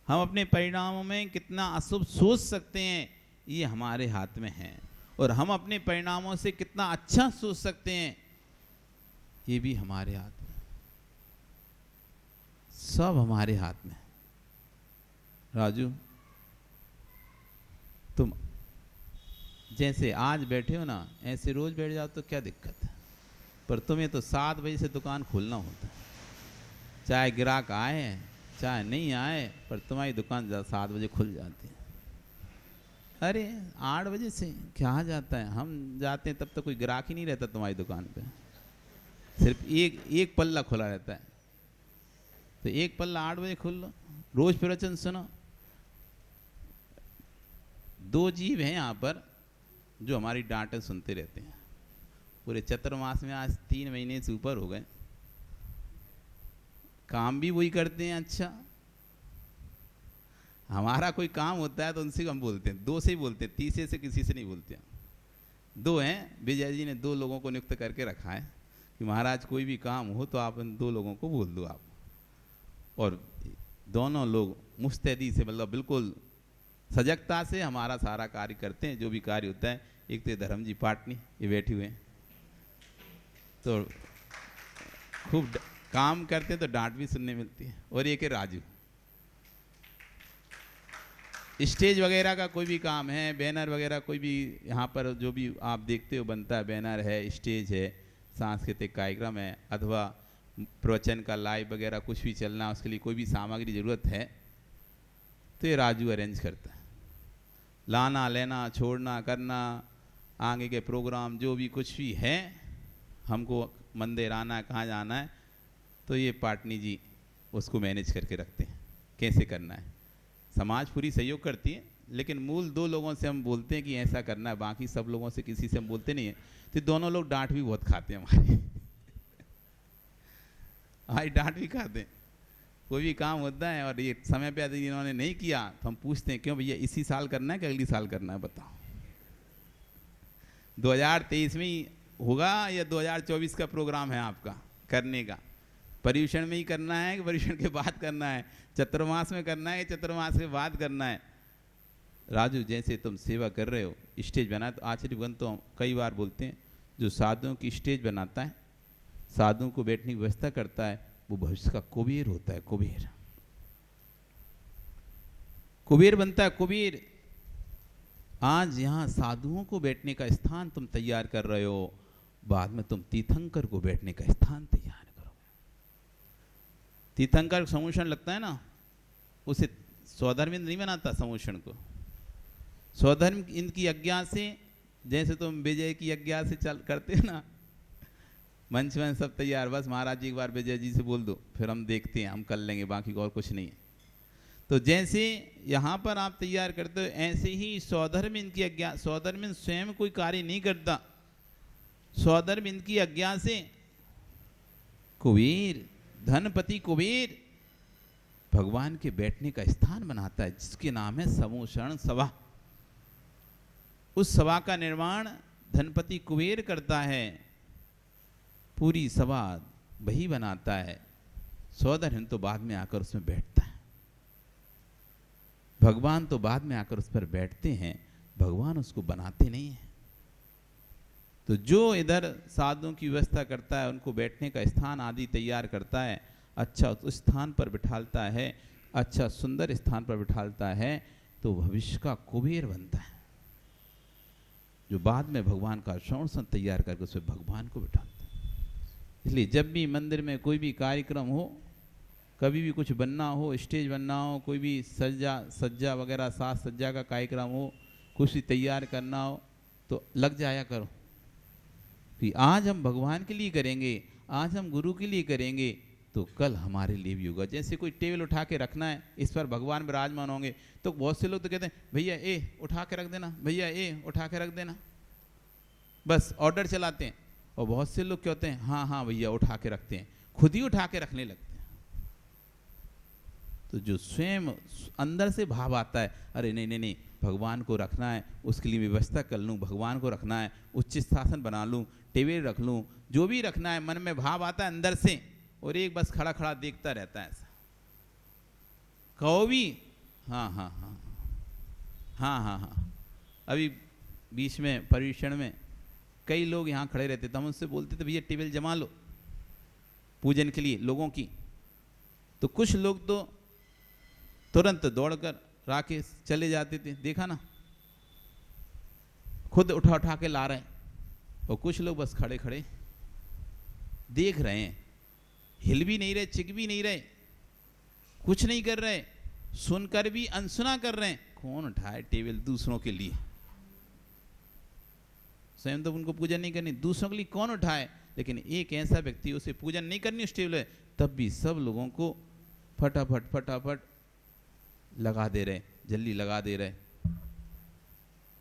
हम अपने परिणामों में कितना अशुभ सोच सकते हैं ये हमारे हाथ में है। और हम अपने परिणामों से कितना अच्छा सोच सकते हैं ये भी हमारे हाथ में। सब हमारे हाथ में। राजू, तुम जैसे आज बैठे हो ना, ऐसे रोज बैठ जाओ तो क्या दिक्कत है? पर तुम्हें तो 7 बजे से दुकान खोलना होता है। चाहे ग्राहक आए चाहे नहीं आए, पर तुम्हारी दुकान 7 बजे खुल जाती है। अरे 8 बजे से क्या जाता है? हम जाते हैं तब तक कोई ग्राहक ही नहीं रहता तुम्हारी दुकान पे। सिर्फ एक पल्ला खुला रहता है। तो एक पल्ला 8 बजे खोल लो, रोज प्रवचन सुनो। 2 जीव हैं यहाँ पर जो हमारी डांटें सुनते रहते हैं। पूरे चतुर्मास में आज 3 महीने से ऊपर हो गए, काम भी वही करते हैं। अच्छा, हमारा कोई काम होता है तो उनसे हम बोलते हैं, 2 से ही बोलते हैं, तीसरे से किसी से नहीं बोलते हैं। 2 हैं, विजय जी ने 2 लोगों को नियुक्त करके रखा है कि महाराज कोई भी काम हो तो आप इन 2 लोगों को बोल दो आप। और दोनों लोग मुस्तैदी से, मतलब बिल्कुल सजगता से हमारा सारा कार्य करते हैं। जो भी कार्य होता है, एक तो धर्म जी पाटनी ये बैठे हुए हैं, तो खूब काम करते हैं तो डांट भी सुनने मिलती है। और एक है राजू, स्टेज वगैरह का कोई भी काम है, बैनर वगैरह कोई भी यहाँ पर जो भी आप देखते हो बनता है, बैनर है, स्टेज है, सांस्कृतिक कार्यक्रम है, अथवा प्रवचन का लाइव वगैरह कुछ भी चलना है, उसके लिए कोई भी सामग्री ज़रूरत है तो ये राजू अरेंज करता है। लाना लेना छोड़ना करना, आगे के प्रोग्राम जो भी कुछ भी है, हमको मंदिर आना है, कहाँ जाना है, तो ये पाटनी जी उसको मैनेज करके रखते हैं कैसे करना है। समाज पूरी सहयोग करती है, लेकिन मूल 2 लोगों से हम बोलते हैं कि ऐसा करना है, बाकी सब लोगों से किसी से हम बोलते नहीं हैं। तो दोनों लोग डांट भी बहुत खाते हैं हमारी हमारी डांट भी खाते हैं। कोई भी काम होता है और ये समय पे यदि इन्होंने नहीं किया तो हम पूछते हैं, क्यों भैया इसी साल करना है कि अगली साल करना है, बताओ। 2023 में ही होगा या 2024 का प्रोग्राम है आपका करने का? पर्यूषण में ही करना है कि पर्यूषण के बाद करना है? चतुर्मास में करना है, चतुर्मास के बाद करना है? राजू, जैसे तुम सेवा कर रहे हो, स्टेज बना, तो आचार्यगण तो कई बार बोलते हैं, जो साधुओं की स्टेज बनाता है, साधुओं को बैठने की व्यवस्था करता है, वो भविष्य का कुबेर होता है। कुबेर, कुबेर बनता है, कुबेर। आज यहाँ साधुओं को बैठने का स्थान तुम तैयार कर रहे हो, बाद में तुम तीर्थंकर को बैठने का स्थान तैयार करोगे। तीर्थंकर समूषण लगता है ना, उसे स्वधर्म नहीं बनाता समूषण को। स्वधर्म इनकी आज्ञा से, जैसे तुम विजय की आज्ञा से चल करते हैं ना, मंच में सब तैयार, बस महाराज जी एक बार विजय जी से बोल दो, फिर हम देखते हैं, हम कर लेंगे, बाकी और कुछ नहीं है। तो जैसे यहाँ पर आप तैयार करते हो, ऐसे ही स्वधर्म इनकी आज्ञा, स्वधर्म स्वयं कोई कार्य नहीं करता, स्वधर्म इनकी आज्ञा से कुबेर, धनपति कुबेर भगवान के बैठने का स्थान बनाता है, जिसके नाम है समूषण सभा। उस सभा का निर्माण धनपति कुबेर करता है, पूरी सभा वही बनाता है। स्वधर्म तो बाद में आकर उसमें बैठता है, भगवान तो बाद में आकर उस पर बैठते हैं, भगवान उसको बनाते नहीं हैं। तो जो इधर साधुओं की व्यवस्था करता है, उनको बैठने का स्थान आदि तैयार करता है, अच्छा उस स्थान पर बिठालता है, अच्छा सुंदर स्थान पर बिठालता है, तो भविष्य का कुबेर बनता है, जो बाद में भगवान का शौर्य तैयार करके उसमें भगवान को बिठाता है। इसलिए जब भी मंदिर में कोई भी कार्यक्रम हो, कभी भी कुछ बनना हो, स्टेज बनना हो, कोई भी सज्जा वगैरह, साज सज्जा का कार्यक्रम हो, कुछ भी तैयार करना हो, तो लग जाया करो कि आज हम भगवान के लिए करेंगे, आज हम गुरु के लिए करेंगे, तो कल हमारे लिए भी होगा। जैसे कोई टेबल उठा के रखना है, इस पर भगवान विराजमान होंगे, तो बहुत से लोग तो कहते हैं भैया ए उठा के रख देना, भैया ए उठा के रख देना, बस ऑर्डर चलाते हैं। और बहुत से लोग क्या होते हैं, हाँ हाँ भैया उठा के रखते हैं, खुद ही उठा के रखने लगते हैं। तो जो स्वयं अंदर से भाव आता है, अरे नहीं नहीं नहीं, भगवान को रखना है, उसके लिए व्यवस्था कर लूँ, भगवान को रखना है, उच्च शासन बना लूँ, टेबल रख लूँ, जो भी रखना है, मन में भाव आता है अंदर से, और एक बस खड़ा खड़ा देखता रहता है ऐसा। कहो भी हाँ हाँ हाँ हाँ हाँ हाँ। अभी बीच में पर्यूषण में कई लोग यहाँ खड़े रहते थे, हम उनसे बोलते थे भैया टेबल जमा लो पूजन के लिए लोगों की, तो कुछ लोग तो तुरंत दौड़कर राके चले जाते थे, देखा ना, खुद उठा उठा के ला रहे हैं, और कुछ लोग बस खड़े खड़े देख रहे हैं, हिल भी नहीं रहे, चिक भी नहीं रहे, कुछ नहीं कर रहे, सुनकर भी अनसुना कर रहे हैं। कौन उठाए टेबल दूसरों के लिए? स्वयं तो उनको पूजन नहीं करनी, दूसरों के लिए कौन उठाए? लेकिन एक ऐसा व्यक्ति, उसे पूजन नहीं करनी उस टेबल है, तब भी सब लोगों को फटाफट फटाफट लगा दे रहे, जल्दी लगा दे रहे।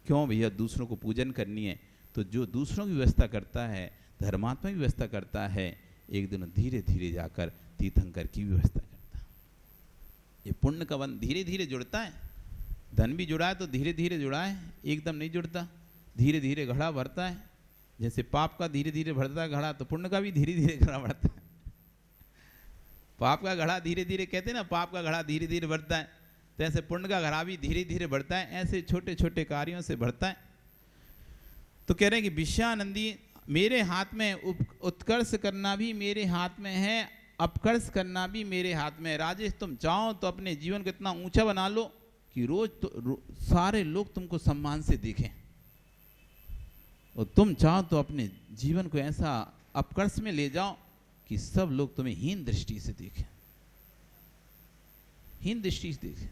क्यों भैया? दूसरों को पूजन करनी है। तो जो दूसरों की व्यवस्था करता है, धर्मात्मा की व्यवस्था करता है, एक दिन धीरे धीरे जाकर तीर्थंकर की व्यवस्था करता है। ये पुण्य का बंध धीरे धीरे जुड़ता है। धन भी जुड़ा है तो धीरे धीरे जुड़ा है, एकदम नहीं जुड़ता, धीरे धीरे घड़ा भरता है। जैसे पाप का धीरे धीरे भरता है घड़ा, तो पुण्य का भी धीरे धीरे घड़ा भरता है। पाप का घड़ा धीरे धीरे, कहते हैं ना, पाप का घड़ा धीरे धीरे भरता है, तो ऐसे पुण्य का घड़ा भी धीरे धीरे बढ़ता है, ऐसे छोटे छोटे कार्यों से बढ़ता है। तो कह रहे हैं कि विषयानंदी, मेरे हाथ में उत्कर्ष करना भी मेरे हाथ में है, अपकर्ष करना भी मेरे हाथ में है। राजेश, तुम चाहो तो अपने जीवन को इतना ऊंचा बना लो कि रोज तो सारे लोग तुमको सम्मान से देखें, और तुम चाहो तो अपने जीवन को ऐसा अपकर्ष में ले जाओ कि सब लोग तुम्हें हीन दृष्टि से देखें, हीन दृष्टि से देखें।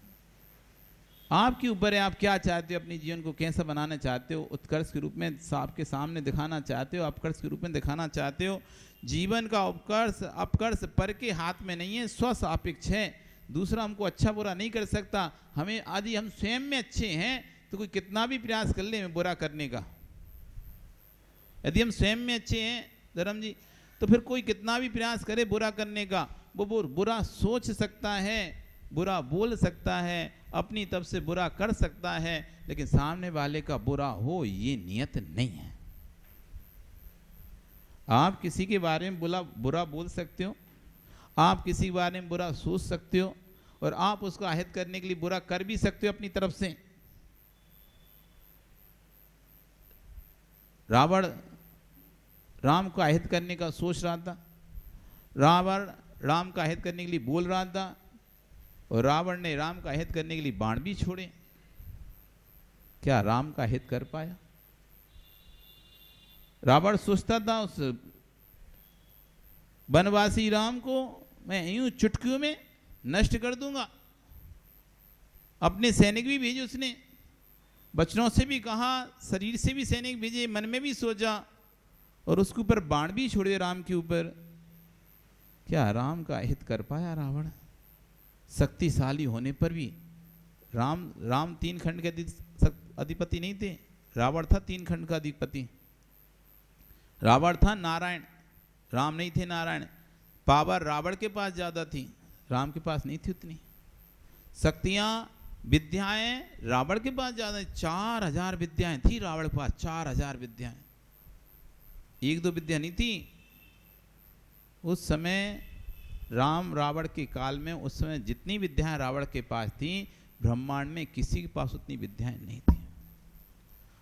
आपके ऊपर है, आप क्या चाहते हो, अपने जीवन को कैसा बनाना चाहते हो? उत्कर्ष के रूप में सबके सामने दिखाना चाहते हो, अपकर्ष के रूप में दिखाना चाहते हो? जीवन का उपकर्ष अपकर्ष पर के हाथ में नहीं है, स्व सापेक्ष है। दूसरा हमको अच्छा बुरा नहीं कर सकता। हमें आदि हम स्वयं में अच्छे हैं तो कोई कितना भी प्रयास कर ले हमें बुरा करने का। यदि हम स्वयं में अच्छे हैं धर्म जी, तो फिर कोई कितना भी प्रयास करे बुरा करने का, वो बुरा सोच सकता है, बुरा बोल सकता है, अपनी तरफ से बुरा कर सकता है, लेकिन सामने वाले का बुरा हो ये नियत नहीं है। आप किसी के बारे में बुरा बोल सकते हो, आप किसी के बारे में बुरा सोच सकते हो, और आप उसको आहत करने के लिए बुरा कर भी सकते हो अपनी तरफ से। रावण राम को आहत करने का सोच रहा था, रावण राम का आहत करने के लिए बोल रहा था, और रावण ने राम का आहत करने के लिए बाण भी छोड़े। क्या राम का हित कर पाया? रावण सोचता था उस वनवासी राम को मैं यूं चुटकियों में नष्ट कर दूंगा। अपने सैनिक भी भेजे उसने, बचनों से भी कहा, शरीर से भी सैनिक भेजे, मन में भी सोचा, और उसके ऊपर बाण भी छोड़े राम के ऊपर। क्या राम का हित कर पाया रावण? शक्तिशाली होने पर भी राम 3 खंड के अधिपति नहीं थे, रावण था 3 खंड का अधिपति। रावण था नारायण, राम नहीं थे नारायण। पावर रावण के पास ज्यादा थी, राम के पास नहीं थी उतनी। शक्तियां, विद्याएं रावण के पास ज्यादा, 4000 विद्याएं थी रावण के पास, 4000 विद्याएं, 1-2 विद्या नहीं थी। उस समय राम रावण के काल में, उस समय जितनी विद्याएं रावण के पास थी, ब्रह्मांड में किसी के पास उतनी विद्याएं नहीं थी।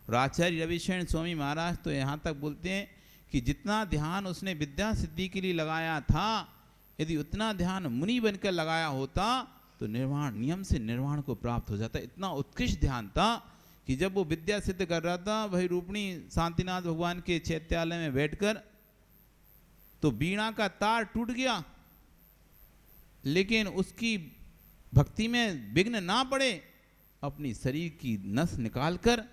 और आचार्य रविशरण स्वामी महाराज तो यहाँ तक बोलते हैं कि जितना ध्यान उसने विद्या सिद्धि के लिए लगाया था, यदि उतना ध्यान मुनि बनकर लगाया होता तो निर्वाण, नियम से निर्वाण को प्राप्त हो जाता। इतना उत्कृष्ट ध्यान था कि जब वो विद्या सिद्ध कर रहा था वही रूपणी शांतिनाथ भगवान के चैत्यालय में बैठकर, तो बीणा का तार टूट गया, लेकिन उसकी भक्ति में विघ्न ना पड़े, अपनी शरीर की नस निकालकर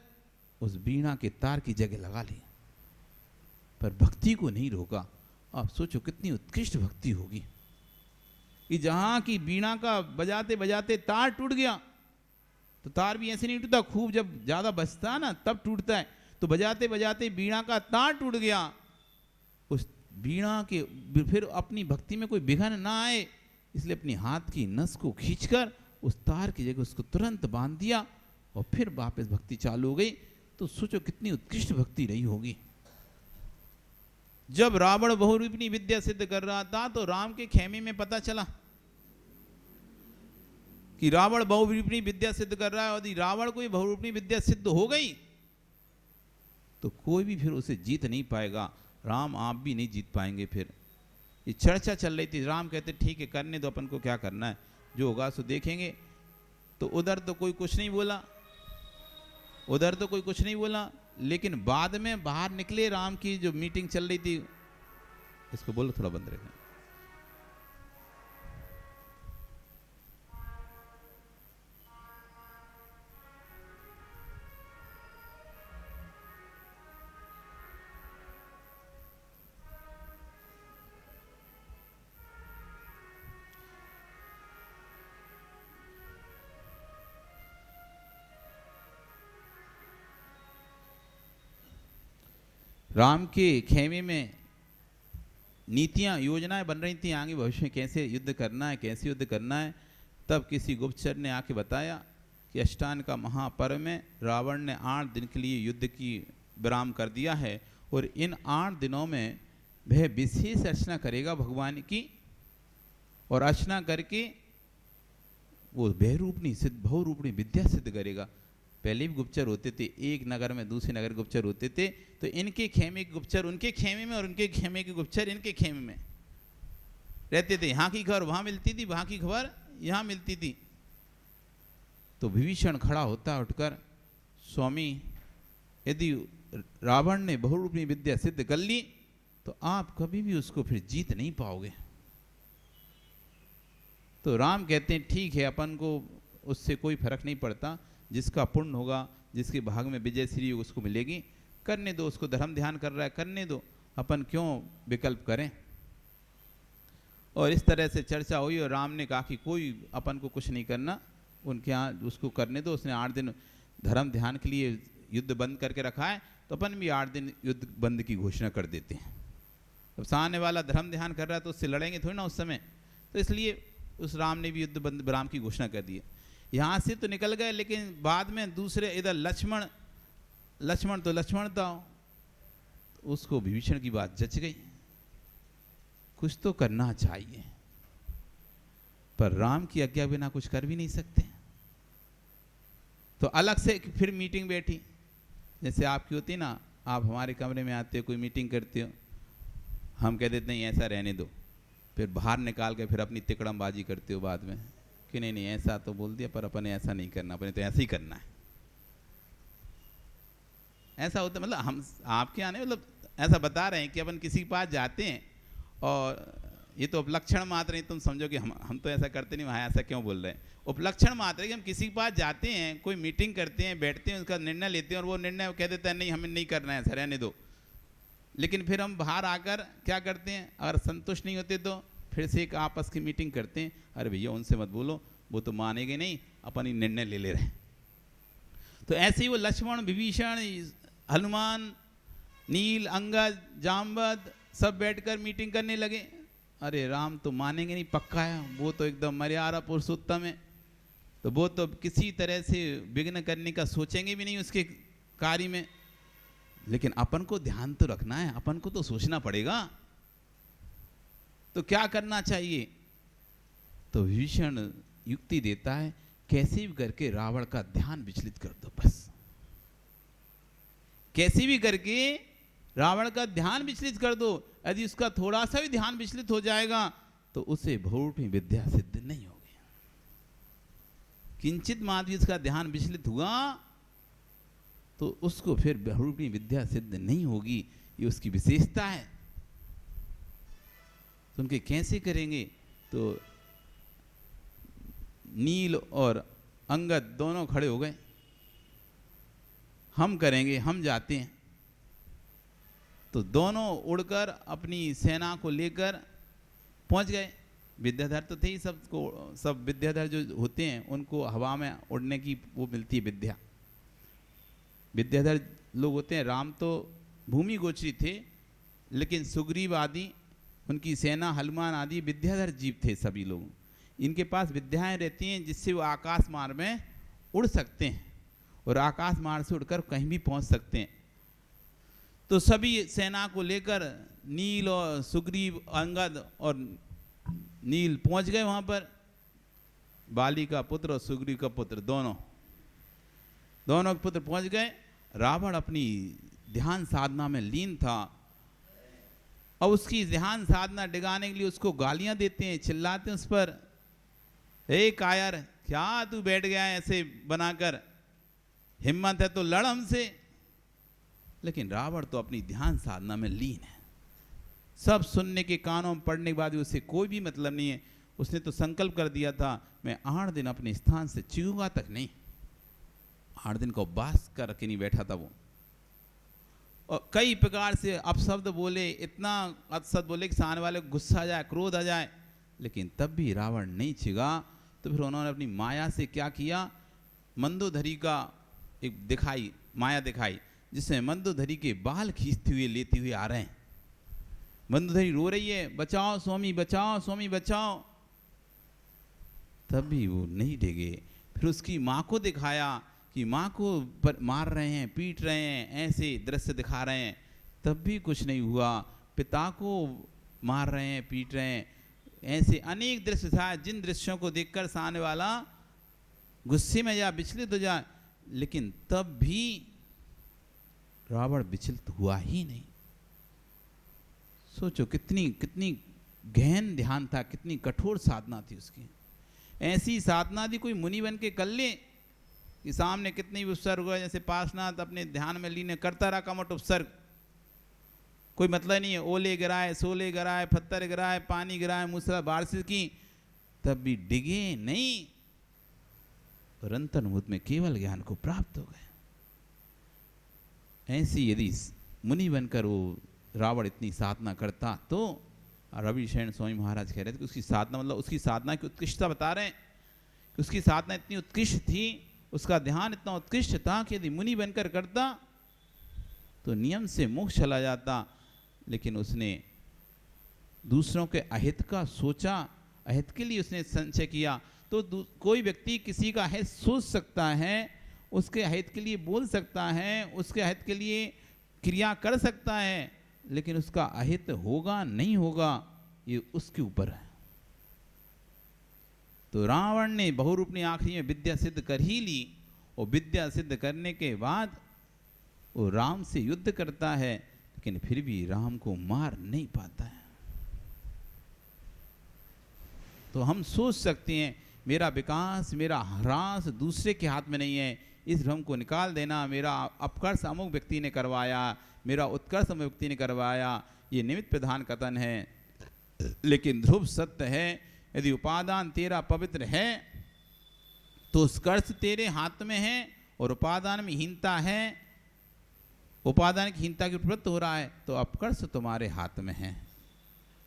उस बीणा के तार की जगह लगा ली, पर भक्ति को नहीं रोका। आप सोचो कितनी उत्कृष्ट भक्ति होगी कि जहां की बीणा का बजाते बजाते तार टूट गया, तो तार भी ऐसे नहीं टूटता, खूब जब ज्यादा बजता है ना तब टूटता है, तो बजाते बजाते बीणा का तार टूट गया। उस बीणा के फिर अपनी भक्ति में कोई विघ्न ना आए, इसलिए अपनी हाथ की नस को खींचकर उस तार की जगह उसको तुरंत बांध दिया, और फिर वापस भक्ति चालू हो गई। तो सोचो कितनी उत्कृष्ट भक्ति रही होगी। जब रावण बहुरूपी विद्या सिद्ध कर रहा था, तो राम के खेमे में पता चला कि रावण बहुरूपी विद्या सिद्ध कर रहा है, यदि रावण को बहुरूपी विद्या सिद्ध हो गई तो कोई भी फिर उसे जीत नहीं पाएगा, राम आप भी नहीं जीत पाएंगे। फिर ये चर्चा चल रही थी, राम कहते ठीक है करने दो, अपन को क्या करना है, जो होगा सो देखेंगे। तो उधर तो कोई कुछ नहीं बोला, उधर तो कोई कुछ नहीं बोला, लेकिन बाद में बाहर निकले, राम की जो मीटिंग चल रही थी, इसको बोलो थोड़ा बंद रखें। राम के खेमे में नीतियां, योजनाएं बन रही थी, आगे भविष्य में कैसे युद्ध करना है, कैसे युद्ध करना है। तब किसी गुप्तचर ने आके बताया कि अष्टान का महापर्व में रावण ने 8 दिन के लिए युद्ध की विराम कर दिया है, और इन 8 दिनों में वह विशेष अर्चना करेगा भगवान की, और अर्चना करके वो बहुरूपणी विद्या सिद्ध करेगा। पहले भी गुप्तचर होते थे, एक नगर में दूसरे नगर गुप्तचर होते थे, तो इनके खेमे के गुप्तचर उनके खेमे में, और उनके खेमे के गुप्तचर इनके खेमे में रहते थे। यहाँ की खबर वहां मिलती थी, वहां की खबर यहाँ मिलती थी। तो विभीषण खड़ा होता उठकर, स्वामी यदि रावण ने बहुरूपी विद्या सिद्ध कर ली तो आप कभी भी उसको फिर जीत नहीं पाओगे। तो राम कहते हैं ठीक है, अपन को उससे कोई फर्क नहीं पड़ता, जिसका पुण्य होगा, जिसके भाग में विजय श्री योग उसको मिलेगी, करने दो, उसको धर्म ध्यान कर रहा है करने दो, अपन क्यों विकल्प करें। और इस तरह से चर्चा हुई, और राम ने कहा कि कोई अपन को कुछ नहीं करना, उनके यहाँ उसको करने दो। उसने 8 दिन धर्म ध्यान के लिए युद्ध बंद करके रखा है, तो अपन भी 8 दिन युद्ध बंद की घोषणा कर देते हैं। अब सामने वाला धर्म ध्यान कर रहा है तो उससे लड़ेंगे थोड़ी ना उस समय, तो इसलिए उस राम ने भी युद्ध बंद विराम की घोषणा कर दी। यहाँ से तो निकल गए, लेकिन बाद में दूसरे इधर लक्ष्मण तो लक्ष्मण था, उसको विभीषण की बात जच गई, कुछ तो करना चाहिए, पर राम की आज्ञा बिना कुछ कर भी नहीं सकते। तो अलग से फिर मीटिंग बैठी, जैसे आपकी होती ना, आप हमारे कमरे में आते हो, कोई मीटिंग करते हो, हम कह देते नहीं ऐसा रहने दो, फिर बाहर निकाल के फिर अपनी तिकड़मबाजी करते हो बाद में कि नहीं नहीं ऐसा तो बोल दिया, पर अपन ऐसा नहीं करना, अपने तो ऐसा ही करना है। ऐसा होता मतलब हम आपके आने मतलब ऐसा बता रहे हैं कि अपन किसी के पास जाते हैं और ये तो उपलक्षण मात्र नहीं, तुम समझो कि हम तो ऐसा करते नहीं, वहाँ ऐसा क्यों बोल रहे हैं। उपलक्षण मात्र है कि हम किसी के पास जाते हैं, कोई मीटिंग करते हैं, बैठते हैं, उसका निर्णय लेते हैं और वो निर्णय कह देता है नहीं हमें नहीं करना है, ऐसा रहने दो। लेकिन फिर हम बाहर आकर क्या करते हैं, अगर संतुष्ट नहीं होते तो फिर से एक आपस की मीटिंग करते हैं, अरे भैया उनसे मत बोलो, वो तो मानेंगे नहीं, अपन ही निर्णय ले रहे हैं। तो ऐसे ही वो लक्ष्मण, विभीषण, हनुमान, नील, अंगद, जामवंत सब बैठकर मीटिंग करने लगे। अरे राम तो मानेंगे नहीं, पक्का है, वो तो एकदम मर्यादा पुरुषोत्तम है, तो वो तो किसी तरह से विघ्न करने का सोचेंगे भी नहीं उसके कार्य में। लेकिन अपन को ध्यान तो रखना है, अपन को तो सोचना पड़ेगा, तो क्या करना चाहिए। तो विभीषण युक्ति देता है, कैसे भी करके रावण का ध्यान विचलित कर दो, बस कैसे भी करके रावण का ध्यान विचलित कर दो। यदि उसका थोड़ा सा भी ध्यान विचलित हो जाएगा तो उसे बहुरूपी विद्या सिद्ध नहीं होगी। किंचित मात्र उसका ध्यान विचलित हुआ तो उसको फिर बहुरूपी विद्या सिद्ध नहीं होगी, ये उसकी विशेषता है। तो उनके कैसे करेंगे, तो नील और अंगद दोनों खड़े हो गए, हम करेंगे, हम जाते हैं। तो दोनों उड़कर अपनी सेना को लेकर पहुंच गए। विद्याधर तो थे ही, सबको सब विद्याधर जो होते हैं उनको हवा में उड़ने की वो मिलती है विद्या, विद्याधर लोग होते हैं। राम तो भूमि गोचरी थे, लेकिन सुग्रीव आदि उनकी सेना, हनुमान आदि विद्याधर जीव थे सभी लोग। इनके पास विद्याएं रहती हैं जिससे वो आकाश मार्ग में उड़ सकते हैं और आकाश मार्ग से उड़कर कहीं भी पहुंच सकते हैं। तो सभी सेना को लेकर नील और सुग्रीव, अंगद और नील पहुंच गए वहां पर। बाली का पुत्र और सुग्रीव का पुत्र दोनों के पुत्र पहुंच गए। रावण अपनी ध्यान साधना में लीन था और उसकी ध्यान साधना डिगाने के लिए उसको गालियां देते हैं, चिल्लाते हैं उस पर, हे कायर, क्या तू बैठ गया है ऐसे बनाकर, हिम्मत है तो लड़ हमसे। लेकिन रावण तो अपनी ध्यान साधना में लीन है, सब सुनने के कानों में पड़ने के बाद भी उसे कोई भी मतलब नहीं है। उसने तो संकल्प कर दिया था, मैं 8 दिन अपने स्थान से चिरूंगा तक नहीं। 8 दिन का उपवास कर के नहीं बैठा था वो, और कई प्रकार से अपशब्द बोले, इतना अपशब्द बोले कि सामने वाले को गुस्सा आ जाए, क्रोध आ जाए, लेकिन तब भी रावण नहीं छिगा। तो फिर उन्होंने अपनी माया से क्या किया, मंदोदरी का एक माया दिखाई, जिसमें मंदोदरी के बाल खींचते हुए लेते हुए आ रहे हैं। मंदोदरी रो रही है, बचाओ स्वामी बचाओ, स्वामी बचाओ, तब भी वो नहीं डिगे। फिर उसकी माँ को दिखाया कि माँ को मार रहे हैं, पीट रहे हैं, ऐसे दृश्य दिखा रहे हैं, तब भी कुछ नहीं हुआ। पिता को मार रहे हैं, पीट रहे हैं, ऐसे अनेक दृश्य था जिन दृश्यों को देखकर सामने वाला गुस्से में या विचलित हो जाए, लेकिन तब भी रावण विचलित हुआ ही नहीं। सोचो कितनी गहन ध्यान था, कितनी कठोर साधना थी उसकी। ऐसी साधना थी कोई मुनि बन के कर ले कि सामने कितनी भी उपसर्ग हुआ, जैसे पार्श्वनाथ अपने ध्यान में लीन करता रहा कमठ उपसर्ग, कोई मतलब नहीं है, ओले गिराए, सोले गिराए, पत्थर गिराए, पानी गिराए, मूसला बारिश की, तब भी डिगे नहीं, और अंतर्मुख में केवल ज्ञान को प्राप्त हो गए। ऐसी यदि मुनि बनकर वो रावण इतनी साधना करता तो रविशरण स्वामी महाराज कह रहे थे कि उसकी साधना मतलब उसकी साधना की उत्कृष्टता बता रहे हैं कि उसकी साधना इतनी उत्कृष्ट थी, उसका ध्यान इतना उत्कृष्ट था कि यदि मुनि बनकर करता तो नियम से मोक्ष चला जाता। लेकिन उसने दूसरों के अहित का सोचा, अहित के लिए उसने संचय किया। तो कोई व्यक्ति किसी का अहित सोच सकता है, उसके अहित के लिए बोल सकता है, उसके अहित के लिए क्रिया कर सकता है, लेकिन उसका अहित होगा नहीं होगा ये उसके ऊपर है। तो रावण ने बहुरूपनी आखिरी में विद्या सिद्ध कर ही ली, और विद्या सिद्ध करने के बाद वो राम से युद्ध करता है, लेकिन फिर भी राम को मार नहीं पाता है। तो हम सोच सकते हैं मेरा विकास, मेरा ह्रास दूसरे के हाथ में नहीं है, इस भ्रम को निकाल देना। मेरा अपकर्ष अमुक व्यक्ति ने करवाया, मेरा उत्कर्ष अमुक व्यक्ति ने करवाया, ये निमित्त प्रधान कथन है। लेकिन ध्रुव सत्य है, यदि उपादान तेरा पवित्र है तो उत्कर्ष तेरे हाथ में है, और उपादान में हीनता है, उपादान की हीनता की प्रवृत्त हो रहा है, तो अपकर्ष तुम्हारे हाथ में है।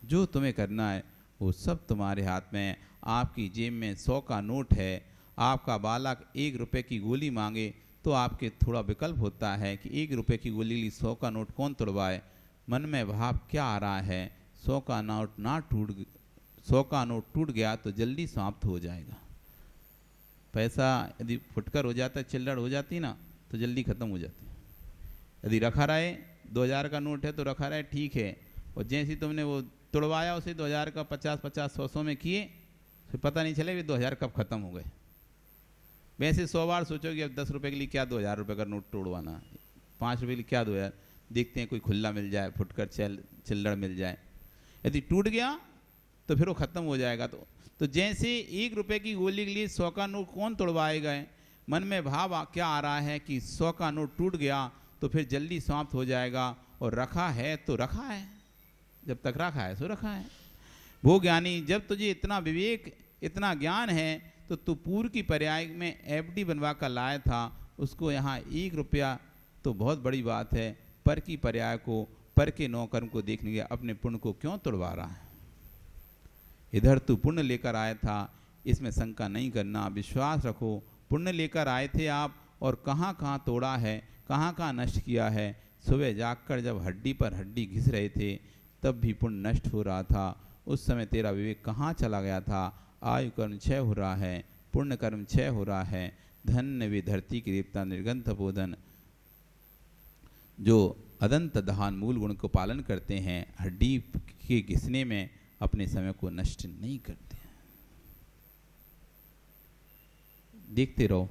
जो तुम्हें करना है वो सब तुम्हारे हाथ में है। आपकी जेब में 100 का नोट है, आपका बालक 1 रुपये की गोली मांगे तो आपके थोड़ा विकल्प होता है कि 1 रुपये की गोली ली 100 का नोट कौन तोड़वाए। मन में भाव क्या आ रहा है, 100 का नोट टूट गया तो जल्दी समाप्त हो जाएगा। पैसा यदि फुटकर हो जाता है, चिल्लड़ हो जाती ना, तो जल्दी ख़त्म हो जाती है। यदि रखा रहे, 2000 का नोट है तो रखा रहे, ठीक है, और जैसे ही तुमने वो तोड़वाया उसे 2000 का 50-50, 100-100 में किए, फिर पता नहीं चले भी 2000 कब ख़त्म हो गए। वैसे 100 बार सोचोगे अब 10 रुपये के लिए क्या 2000 रुपये का नोट तोड़वाना, 5 रुपये के लिए क्या 2000, देखते हैं कोई खुला मिल जाए, फुटकर चिल्लड़ मिल जाए। यदि टूट गया तो फिर वो ख़त्म हो जाएगा। तो जैसे 1 रुपये की गोली के लिए 100 का नोट कौन तोड़वाएगा, मन में भाव क्या आ रहा है कि 100 का नोट टूट गया तो फिर जल्दी समाप्त हो जाएगा, और रखा है तो रखा है, जब तक रखा है सो रखा है। वो ज्ञानी, जब तुझे इतना विवेक, इतना ज्ञान है, तो तू पूर्व की पर्याय में एफडी बनवा कर लाया था, उसको यहाँ 1 रुपया तो बहुत बड़ी बात है, पर की पर्याय को, पर के 9 कर्म को देखने के अपने पुण्य को क्यों तोड़वा रहा है। इधर तू पुण्य लेकर आया था, इसमें शंका नहीं करना, विश्वास रखो। पुण्य लेकर आए थे आप, और कहाँ कहाँ तोड़ा है, कहाँ कहाँ नष्ट किया है। सुबह जागकर जब हड्डी पर हड्डी घिस रहे थे तब भी पुण्य नष्ट हो रहा था, उस समय तेरा विवेक कहाँ चला गया था। आयु कर्म क्षय हो रहा है, पुण्य कर्म क्षय हो रहा है। धन्य वे धरती के देवता निर्गंथ बोधन, जो अदंत दहान मूल गुण को पालन करते हैं, हड्डी के घिसने में अपने समय को नष्ट नहीं करते। देखते रहो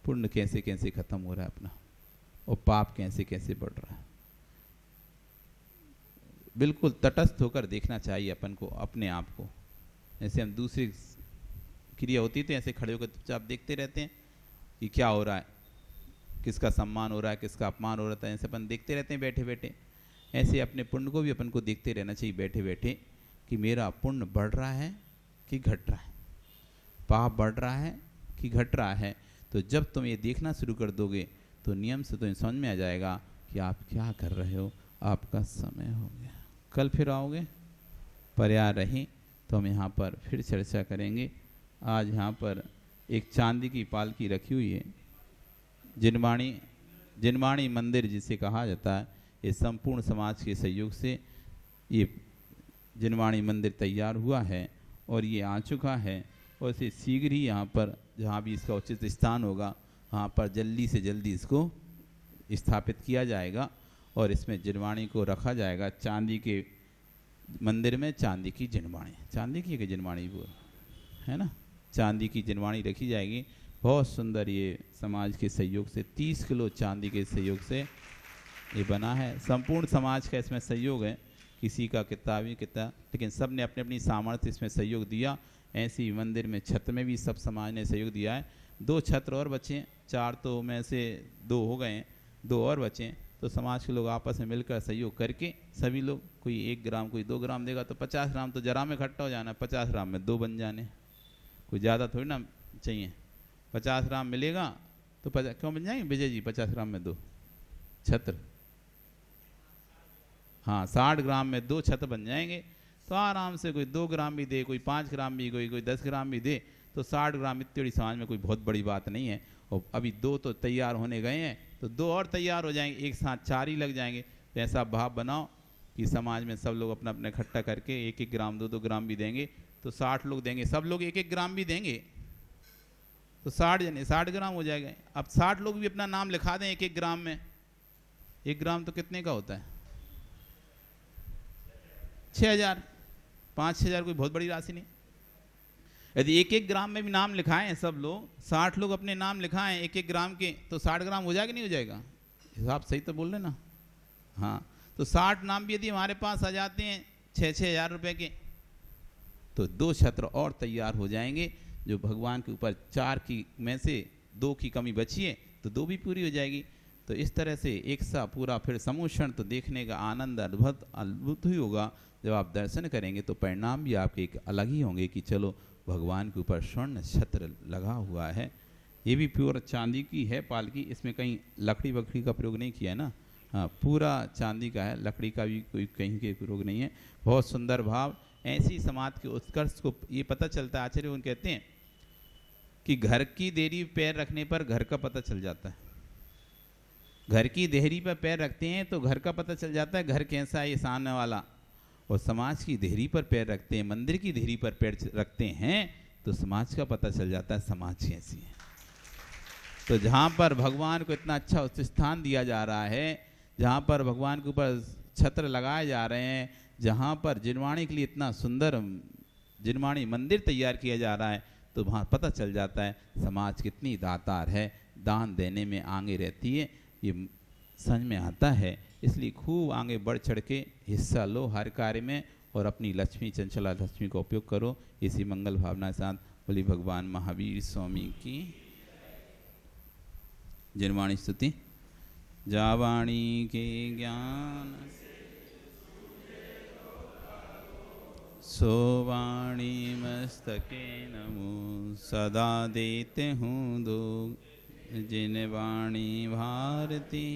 पुण्य कैसे कैसे खत्म हो रहा है अपना, और पाप कैसे कैसे बढ़ रहा है। बिल्कुल तटस्थ होकर देखना चाहिए अपन को, अपने आप को। जैसे हम दूसरी क्रिया होती तो ऐसे खड़े होकर चुपचाप देखते रहते हैं कि क्या हो रहा है, किसका सम्मान हो रहा है, किसका अपमान हो रहा है, ऐसे अपन देखते रहते हैं बैठे बैठे। ऐसे अपने पुण्य को भी अपन को देखते रहना चाहिए बैठे बैठे कि मेरा पुण्य बढ़ रहा है कि घट रहा है, पाप बढ़ रहा है कि घट रहा है। तो जब तुम ये देखना शुरू कर दोगे तो नियम से तो समझ में आ जाएगा कि आप क्या कर रहे हो, आपका समय हो गया। कल फिर आओगे, पर्याय रही तो हम यहाँ पर फिर चर्चा करेंगे। आज यहाँ पर एक चांदी की पालकी रखी हुई है, जिनवाणी मंदिर जिसे कहा जाता है। ये संपूर्ण समाज के सहयोग से ये जिनवाणी मंदिर तैयार हुआ है और ये आ चुका है, और इसे शीघ्र ही यहाँ पर जहाँ भी इसका उचित स्थान होगा वहाँ पर जल्दी से जल्दी इसको स्थापित किया जाएगा, और इसमें जिनवाणी को रखा जाएगा। चांदी के मंदिर में चांदी की जिनवाणी, चांदी की एक जिनवाणी वो है ना, चांदी की जिनवाणी रखी जाएगी। बहुत सुंदर ये समाज के सहयोग से 30 किलो चांदी के सहयोग से ये बना है। संपूर्ण समाज का इसमें सहयोग है, किसी का किताबी कितना, लेकिन सब ने अपने अपनी सामर्थ्य इसमें सहयोग दिया। ऐसे ही मंदिर में छत में भी सब समाज ने सहयोग दिया है। 2 छत्र और बचे, 4 तो में से 2 हो गए, 2 और बचे। तो समाज के लोग आपस में मिलकर सहयोग करके सभी लोग, कोई 1 ग्राम कोई 2 ग्राम देगा तो 50 ग्राम तो जरा में इकट्ठा हो जाना, 50 ग्राम में 2 बन जाने, कोई ज़्यादा थोड़ी ना चाहिए। 50 ग्राम मिलेगा तो क्यों बन जाएंगे विजय जी, 50 ग्राम में 2 छत्र, हाँ 60 ग्राम में 2 छत्र बन जाएंगे। तो आराम से कोई 2 ग्राम भी दे, कोई 5 ग्राम भी, कोई 10 ग्राम भी दे, तो 60 ग्राम इतनी बड़ी समाज में कोई बहुत बड़ी बात नहीं है। और अभी 2 तो तैयार होने गए हैं, तो 2 और तैयार हो जाएंगे, एक साथ 4 ही लग जाएंगे। तो ऐसा भाव बनाओ कि समाज में सब लोग अपना अपना इकट्ठा करके 1-1 ग्राम 2-2 ग्राम भी देंगे, तो 60 लोग देंगे, सब लोग 1-1 ग्राम भी देंगे तो 60 ग्राम हो जाएगा। अब 60 लोग भी अपना नाम लिखा दें 1-1 ग्राम में, 1 ग्राम तो कितने का होता है? 6,000, 5-6 हज़ार कोई बहुत बड़ी राशि नहीं। यदि 1-1 ग्राम में भी नाम लिखाएं सब लोग, 60 लोग अपने नाम लिखाएं 1-1 ग्राम के, तो 60 ग्राम हो जाएगा नहीं हो जाएगा? हिसाब सही तो बोल रहे ना? हाँ, तो 60 नाम भी यदि हमारे पास आ जाते हैं 6-6 हज़ार रुपये के, तो 2 छत्र और तैयार हो जाएंगे। जो भगवान के ऊपर 4 की में से 2 की कमी बची है तो 2 भी पूरी हो जाएगी। तो इस तरह से एक सा पूरा फिर समूषण तो देखने का आनंद अद्भुत ही होगा। जब आप दर्शन करेंगे तो परिणाम भी आपके एक अलग ही होंगे कि चलो भगवान के ऊपर स्वर्ण छत्र लगा हुआ है। ये भी प्योर चांदी की है पालकी, इसमें कहीं लकड़ी वकड़ी का प्रयोग नहीं किया है ना। हाँ, पूरा चांदी का है, लकड़ी का भी कोई कहीं के प्रयोग नहीं है। बहुत सुंदर भाव। ऐसी समाज के उत्कर्ष को ये पता चलता है। आचार्य उन कहते हैं कि घर की देहरी पैर रखने पर घर का पता चल जाता है। घर की देहरी पर पैर रखते हैं तो घर का पता चल जाता है घर कैसा है, ये सामने वाला। और समाज की देहरी पर पैर रखते हैं, मंदिर की देहरी पर पैर रखते हैं तो समाज का पता चल जाता है समाज कैसी है। तो जहाँ पर भगवान को इतना अच्छा उच्च स्थान दिया जा रहा है, जहाँ पर भगवान के ऊपर छत्र लगाए जा रहे हैं, जहाँ पर जिनवाणी के लिए इतना सुंदर जिनवाणी मंदिर तैयार किया जा रहा है, तो वहाँ पता चल जाता है समाज कितनी दातार है, दान देने में आगे रहती है। ये समझ में आता है। इसलिए खूब आगे बढ़ चढ़ के हिस्सा लो हर कार्य में और अपनी लक्ष्मी चंचला लक्ष्मी का उपयोग करो। इसी मंगल भावना के साथ बोली भगवान महावीर स्वामी की जिनवाणी स्तुति। जावाणी के ज्ञान सोवाणी मस्तके नमो सदा देते हूँ दो। जिन वाणी भारती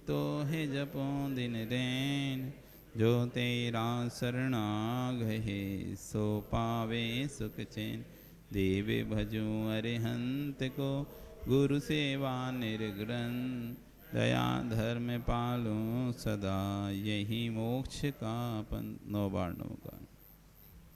तो है जपो दिन रैन। जो तेरा शरणागहे सो पावे सुख चैन। देवे भजो अरिहंत को गुरु सेवा निर्ग्रंथ। दया धर्म पालो सदा यही मोक्ष का पंथ। 9 बार नमो का